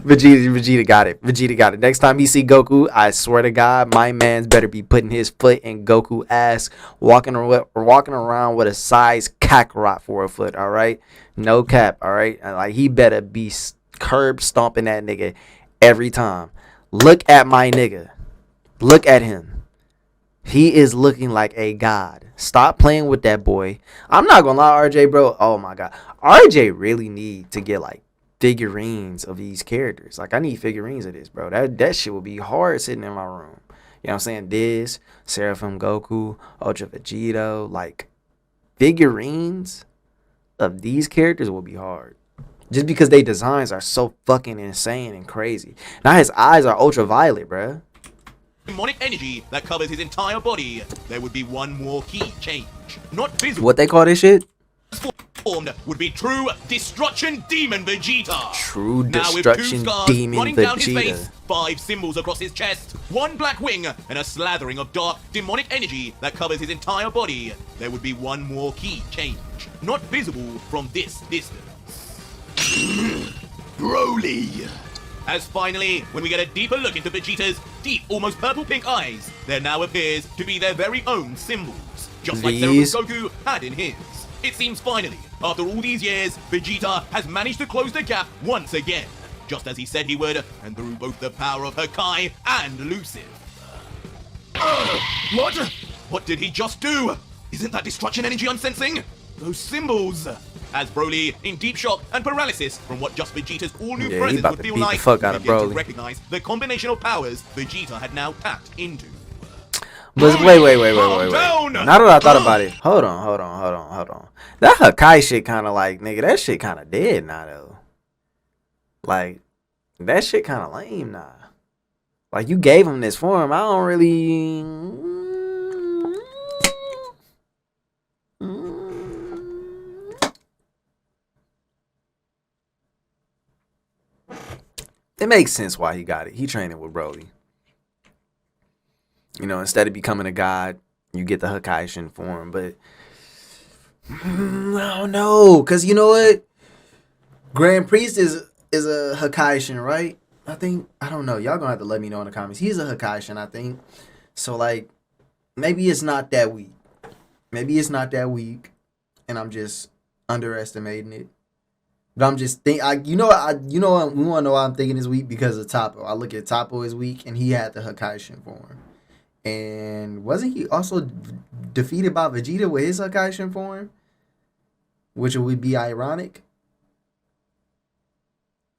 Vegeta got it. Vegeta got it. Next time he see Goku, I swear to God, my man's better be putting his foot in Goku ass, walking around with a size Kakarot for a foot. All right, no cap. All right, like he better be curb stomping that nigga every time. Look at my nigga. Look at him. He is looking like a god. Stop playing with that boy. I'm not gonna lie, RJ, bro. Oh my God, RJ really need to get like figurines of these characters. Like, I need figurines of this, bro. That shit would be hard sitting in my room. You know what I'm saying? This, Seraphim Goku, Ultra Vegito, like, figurines of these characters will be hard. Just because they designs are so fucking insane and crazy. Now his eyes are ultraviolet, bro. demonic energy that covers his entire body. There would be one more key change. Not visible. What they call this shit? Formed would be true Destruction Demon Vegeta. True now with Destruction 2 scars Demon running down his Vegeta. face, 5 symbols across his chest, 1 black wing, and a slathering of dark demonic energy that covers his entire body. There would be one more key change, not visible from this distance. Broly. As finally, when we get a deeper look into Vegeta's deep, almost purple-pink eyes, there now appears to be their very own symbols, just like Seraphim Goku had in his. It seems finally, after all these years, Vegeta has managed to close the gap once again, just as he said he would, and through both the power of Hakai and Lucid. What? What did he just do? Isn't that destruction energy I'm sensing? Those symbols! As Broly, in deep shock and paralysis from what just Vegeta's all-new presence would feel like, began to recognize the combination of powers Vegeta had now tapped into. But wait. Now that I thought about it, hold on. That Hakai shit kind of like, nigga, that shit kind of dead now though. Like, that shit kind of lame now. Like, you gave him this form, I don't really. It makes sense why he got it. He training with Broly. You know, instead of becoming a god, you get the Hakaishin form. But I don't know, cause you know what? Grand Priest is a Hakaishin, right? I don't know. Y'all gonna have to let me know in the comments. He's a Hakaishin, I think. So like, maybe it's not that weak. And I'm just underestimating it. But I'm just we wanna know why I'm thinking is weak because of Toppo. I look at Toppo as weak, and he had the Hakaishin form. And wasn't he also defeated by Vegeta with his Hakaishin form? Which would be ironic.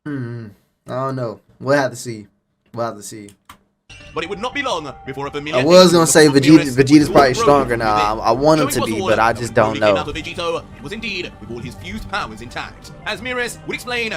I don't know. We'll have to see. But it would not be long before a familiar. I was gonna say Vegeta's probably stronger now. I want him to be, but I just don't know. Vegito was indeed with all his fused powers intact. As Mirrors would explain,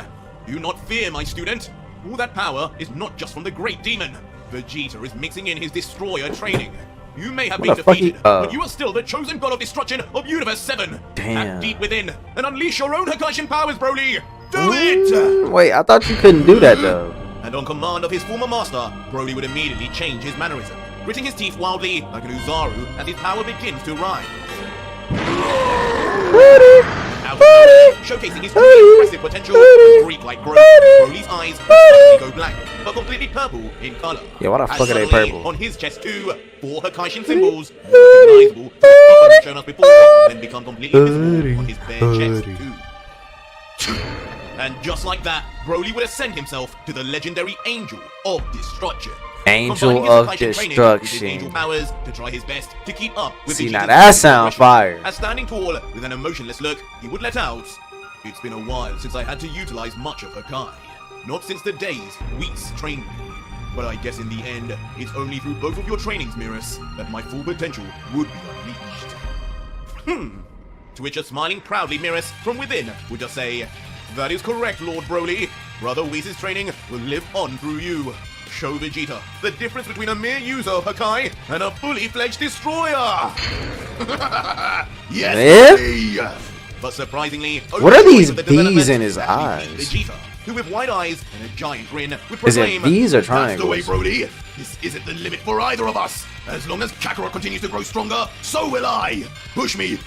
do not fear, my student. All that power is not just from the great demon. Vegeta is mixing in his destroyer training. You may have What been the fuck defeated, but you are still the chosen god of destruction of Universe 7. Damn. Act deep within and unleash your own Hakaishin powers, Broly. Do it! Wait, I thought you couldn't do that though. And on command of his former master, Broly would immediately change his mannerism, gritting his teeth wildly like an Uzaru as his power begins to rise. Out of nowhere, showcasing his truly impressive potential, freak-like growth, Broly's eyes suddenly go black, but completely purple in color. Yeah, why the fuck are they Suddenly, purple? on his chest too, 4 Hakaishin symbols, recognizable, properly shown us before, then become completely visible on his bare chest too. And just like that, Broly would ascend himself to the legendary Angel of Destruction. Angel Combining his of Hakaishin training with his angel Destruction. powers to try his best to keep up with See, Vegeta's now that sound progression. fire. As standing tall with an emotionless look, he would let out, "It's been a while since I had to utilize much of Hakai. Not since the days Whis trained me. But I guess in the end, it's only through both of your trainings, Mirrors, that my full potential would be unleashed." To which a smiling proudly Mirrors from within would just say, "That is correct, Lord Broly. Brother Whis' training will live on through you. Show Vegeta the difference between a mere user of Hakai and a fully fledged destroyer." Yes, Yeah? but surprisingly, What are these the V's development in his that we meet eyes? Vegeta, who with wide eyes and a giant grin would Is it proclaim, V's or "That's the way, triangles? Broly. This isn't the limit for either of us. As long as Kakarot continues to grow stronger, so will I. Push me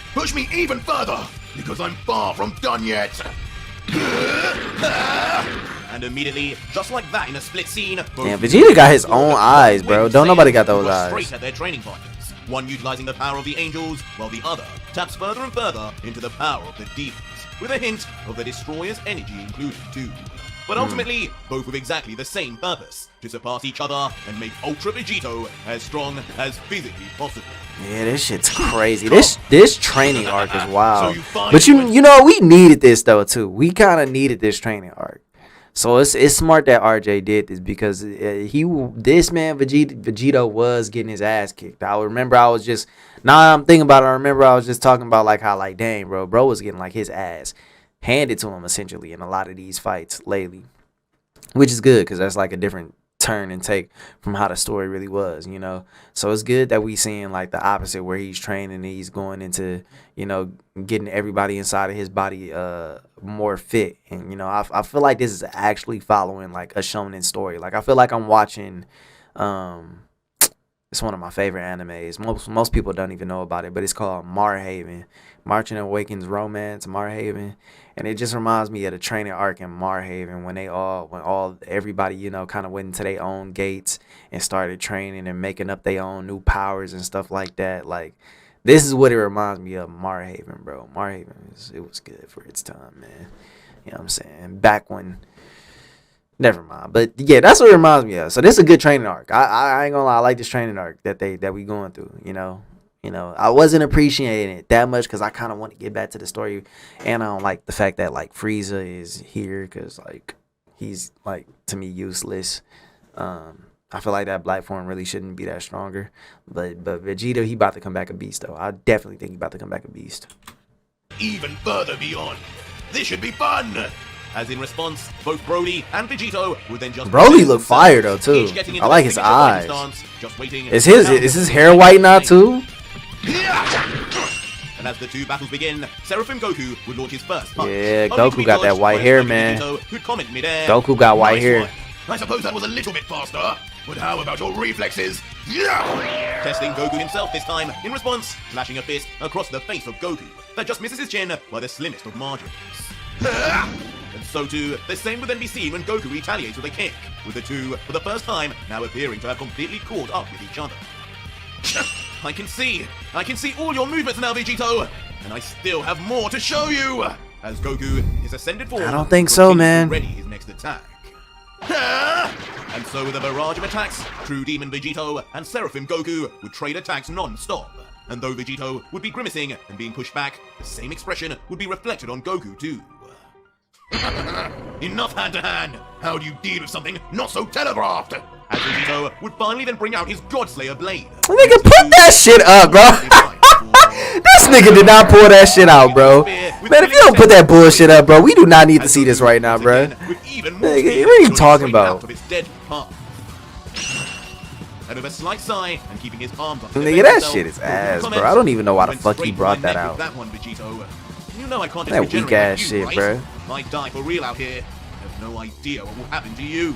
even further, because I'm far from done yet." And immediately, just like that in a split scene, Damn, Vegeta got his own eyes, bro. Don't nobody got those eyes. Straight at their training partners, one utilizing the power of the angels, while the other taps further and further into the power of the demons, with a hint of the destroyer's energy included too. But ultimately, both with exactly the same purpose, to surpass each other and make Ultra Vegito as strong as physically possible. Yeah, this shit's crazy. This training arc is wild. So you find But you know, we needed this though too. We kind of needed this training arc. So it's smart that RJ did this because Vegito was getting his ass kicked. I remember I was just I'm thinking about it. I remember I was just talking about like how like dang bro was getting like his ass handed to him essentially in a lot of these fights lately, which is good because that's like a different turn and take from how the story really was, you know. So it's good that we seeing like the opposite where he's training and he's going into, you know, getting everybody inside of his body more fit. And you know, I feel like this is actually following like a shonen story. Like I feel like I'm watching it's one of my favorite animes. Most people don't even know about it, but it's called Marhaven. Marching Awakens Romance, Marhaven. And it just reminds me of the training arc in Marhaven when everybody, you know, kind of went into their own gates and started training and making up their own new powers and stuff like that. Like, this is what it reminds me of, Marhaven, bro. Marhaven, it was good for its time, man. You know what I'm saying? Back when... Never mind. But yeah, that's what it reminds me of. So this is a good training arc. I ain't gonna lie, I like this training arc that we going through, you know. I wasn't appreciating it that much because I kind of want to get back to the story, and I don't like the fact that like Frieza is here because like he's like to me useless. I feel like that black form really shouldn't be that stronger, but Vegito, he about to come back a beast though. I definitely think he about to come back a beast. Even further beyond, this should be fun. As in response, both Broly and Vegito would then just Broly look fire though too. I like his eyes. Is his hair white now too? And as the two battles begin, Seraphim Goku would launch his first punch. Yeah, Goku got that white hair, man. Goku got white hair. I suppose that was a little bit faster, but how about your reflexes? Testing Goku himself this time, in response, slashing a fist across the face of Goku that just misses his chin by the slimmest of margins. And so too, the same would then be seen when Goku retaliates with a kick, with the two, for the first time, now appearing to have completely caught up with each other. I can see all your movements now, Vegito, and I still have more to show you. As Goku is ascended forward, I don't think so, man. Ready his next attack. And so with a barrage of attacks, True Demon Vegito and Seraphim Goku would trade attacks non-stop. And though Vegito would be grimacing and being pushed back, the same expression would be reflected on Goku too. Enough hand-to-hand! How do you deal with something not so telegraphed? As Vegito would finally then bring out his Godslayer blade. Nigga, put that shit up, bro. This nigga did not pull that shit out, bro. Man, if you don't put that bullshit up, bro, we do not need to see this right now, bro. Nigga, what are you talking about? and with a slight sigh and keeping his arms up. Nigga, that shit is ass, bro. I don't even know why the fuck he brought that out. That one, Vegito. You know I can't just that regenerate weak ass you, shit, right? bro. Might die for real out here. I have no idea what will happen to you.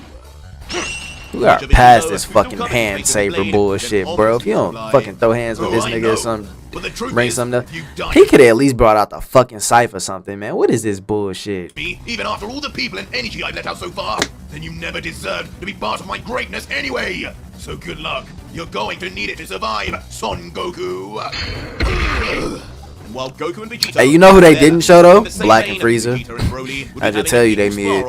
We got past this fucking hand saber bullshit, bro. If you don't fucking throw hands with this nigga or something, bring something up. He could have at least brought out the fucking scythe or something, man. What is this bullshit? Even after all the people and energy I've let out so far, then you never deserved to be part of my greatness anyway. So good luck. You're going to need it to survive, Son Goku. While Goku and Vegito, hey, you know who they didn't show though? Black and Frieza. I just tell you they mid.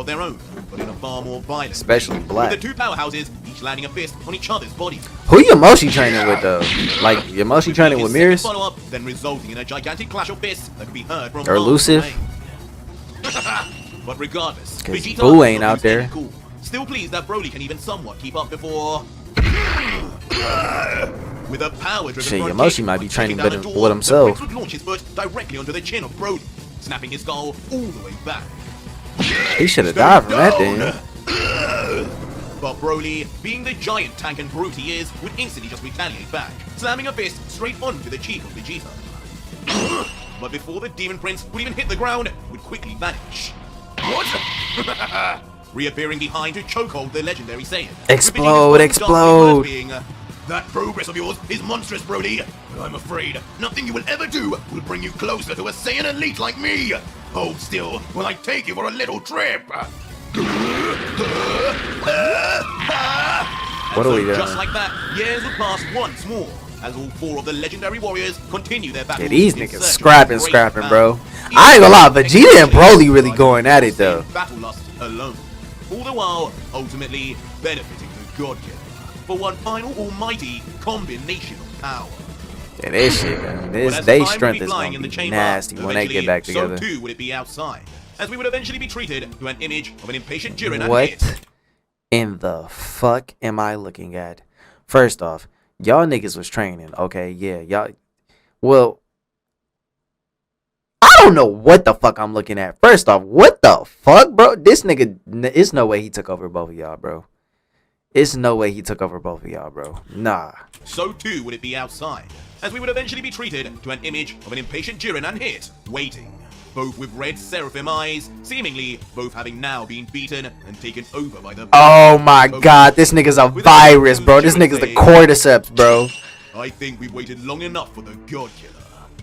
But in a far more violent, especially Black. With the two powerhouses each landing a fist on each other's bodies. Who Yamoshi training with though? Like Yamoshi training with Mirrors? Follow-up, then resulting in a gigantic clash of fists that could be heard from or elusive. But regardless, Vegito Boo ain't out there. Cool. Still pleased that Broly can even somewhat keep up before. With a power-driven shit, Yamoshi might be training better with himself. Would launch his foot directly onto the chin of Broly, snapping his skull all the way back. He should have died from that thing. But Broly, being the giant tank and brute he is, would instantly just retaliate back, slamming a fist straight onto the cheek of Vegeta. But before the Demon Prince would even hit the ground, would quickly vanish. What? Reappearing behind to chokehold the legendary Saiyan. Explode, explode! That progress of yours is monstrous, Broly. But I'm afraid nothing you will ever do will bring you closer to a Saiyan elite like me. Hold still while I take you for a little trip. What are we doing? Just like that, years would pass once more, as all four of the legendary warriors continue their battle. Yeah, these niggas scrapping, bro. I ain't gonna lie, Vegeta and Broly really going at it though. Battle lust alone, all the while ultimately benefiting the God Killer for one final almighty combination of power. Yeah, this shit, man. They strength is gonna be nasty when they get back together. So too would it be outside, as we would eventually be treated to an image of an impatient Jiren. What in the fuck am I looking at? First off, y'all niggas was training, okay? Yeah, y'all. Well, I don't know what the fuck I'm looking at. First off, what the fuck, bro? This nigga, it's no way he took over both of y'all, bro. It's no way he took over both of y'all, bro. Nah. So too would it be outside, as we would eventually be treated to an image of an impatient Jiren and Hit, waiting. Both with red Seraphim eyes, seemingly both having now been beaten and taken over by the... Oh my god, this nigga's a virus, bro. This nigga's the cordyceps, bro. I think we've waited long enough for the God Killer.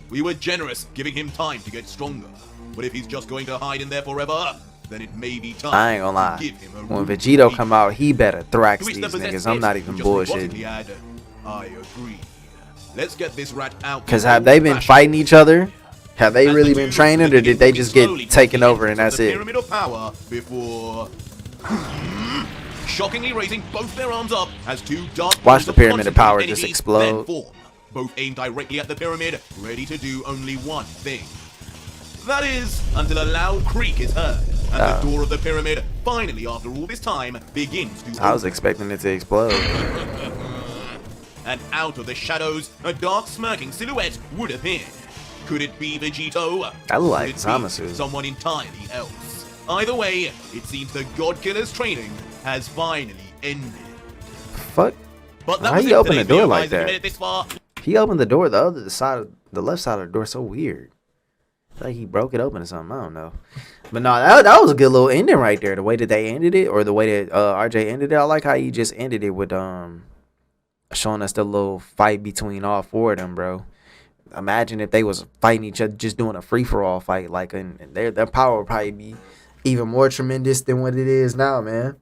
We were generous, giving him time to get stronger. But if he's just going to hide in there forever, then it may be time. I ain't gonna lie. When Vegito come out, he better thrax these niggas. I'm not even bullshitting. I agree. Let's get this rat out. Cause have they been fighting each other? Have they really been training, or did they just get taken over and that's it? Pyramid of power before shockingly raising both their arms up as two dark. Watch the pyramid of power just explode. Both aimed directly at the pyramid, ready to do only one thing. That is, until a loud creak is heard, and the door of the pyramid, finally after all this time, begins to open. I was expecting it to explode. And out of the shadows, a dark smirking silhouette would appear. Could it be Vegito? I look like Zamasu. Someone entirely else. Either way, it seems the God Killer's training has finally ended. Fuck? But why he opened the door like that? He opened the door, the left side of the door, so weird. Like he broke it open or something. I don't know. But no, that was a good little ending right there. The way that they ended it, or the way that RJ ended it. I like how he just ended it with showing us the little fight between all four of them, bro. Imagine if they was fighting each other, just doing a free-for-all fight, like, and their power would probably be even more tremendous than what it is now, man.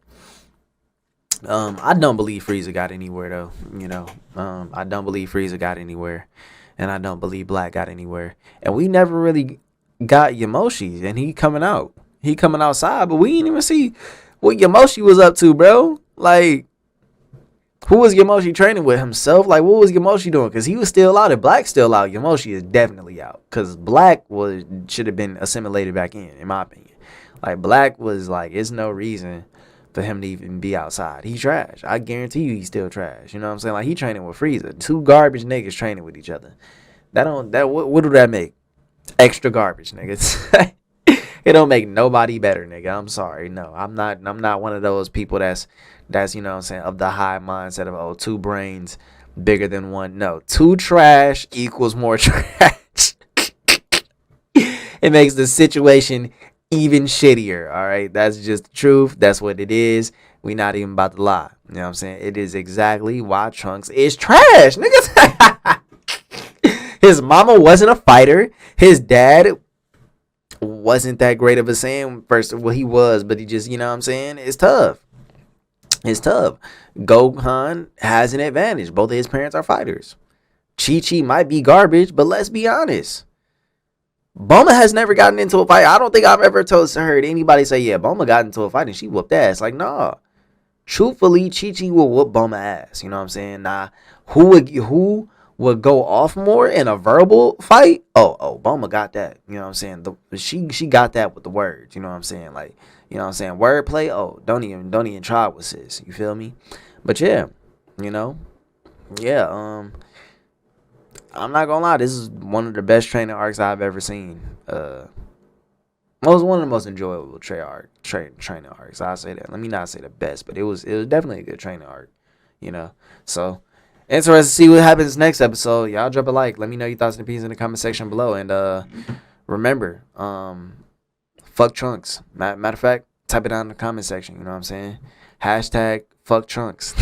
I don't believe Frieza got anywhere, though. You know, I don't believe Frieza got anywhere, and I don't believe Black got anywhere. And we never really got Yamoshi, and he coming out. He coming outside, but we didn't even see what Yamoshi was up to, bro. Like, who was Yamoshi training with? Himself? Like, what was Yamoshi doing? Because he was still out. If Black's still out, Yamoshi is definitely out. Because Black should have been assimilated back in my opinion. Like, Black was like, it's no reason for him to even be outside. He trash. I guarantee you he's still trash. You know what I'm saying? Like, he training with Frieza. Two garbage niggas training with each other. What do that make? Extra garbage niggas. It don't make nobody better, nigga. I'm sorry. No, I'm not one of those people that's you know what I'm saying, of the high mindset of, oh, two brains bigger than one. No, two trash equals more trash. It makes the situation even shittier. All right, that's just the truth. That's what it is. We not even about to lie. You know what I'm saying? It is exactly why Trunks is trash, niggas. His mama wasn't a fighter. His dad wasn't that great of a Saiyan. First, well, he was, but he just, you know what I'm saying? It's tough. It's tough. Gohan has an advantage. Both of his parents are fighters. Chi-Chi might be garbage, but let's be honest. Bulma has never gotten into a fight. I don't think I've ever heard anybody say, yeah, Bulma got into a fight and she whooped ass. Like, nah. Truthfully, Chi-Chi will whoop Bulma ass. You know what I'm saying? Nah. Who would go off more in a verbal fight? Oh, Bulma got that. You know what I'm saying? She got that with the words. You know what I'm saying? Like, you know what I'm saying? Wordplay. Oh, don't even try with sis. You feel me? But yeah, you know, yeah. I'm not gonna lie. This is one of the best training arcs I've ever seen. It was one of the most enjoyable training arcs. I'll say that. Let me not say the best, but it was definitely a good training arc. You know, so interested to see what happens next episode. Y'all drop a like. Let me know your thoughts and opinions in the comment section below. And remember, fuck Trunks. Matter of fact, type it down in the comment section. You know what I'm saying? Hashtag fuck Trunks.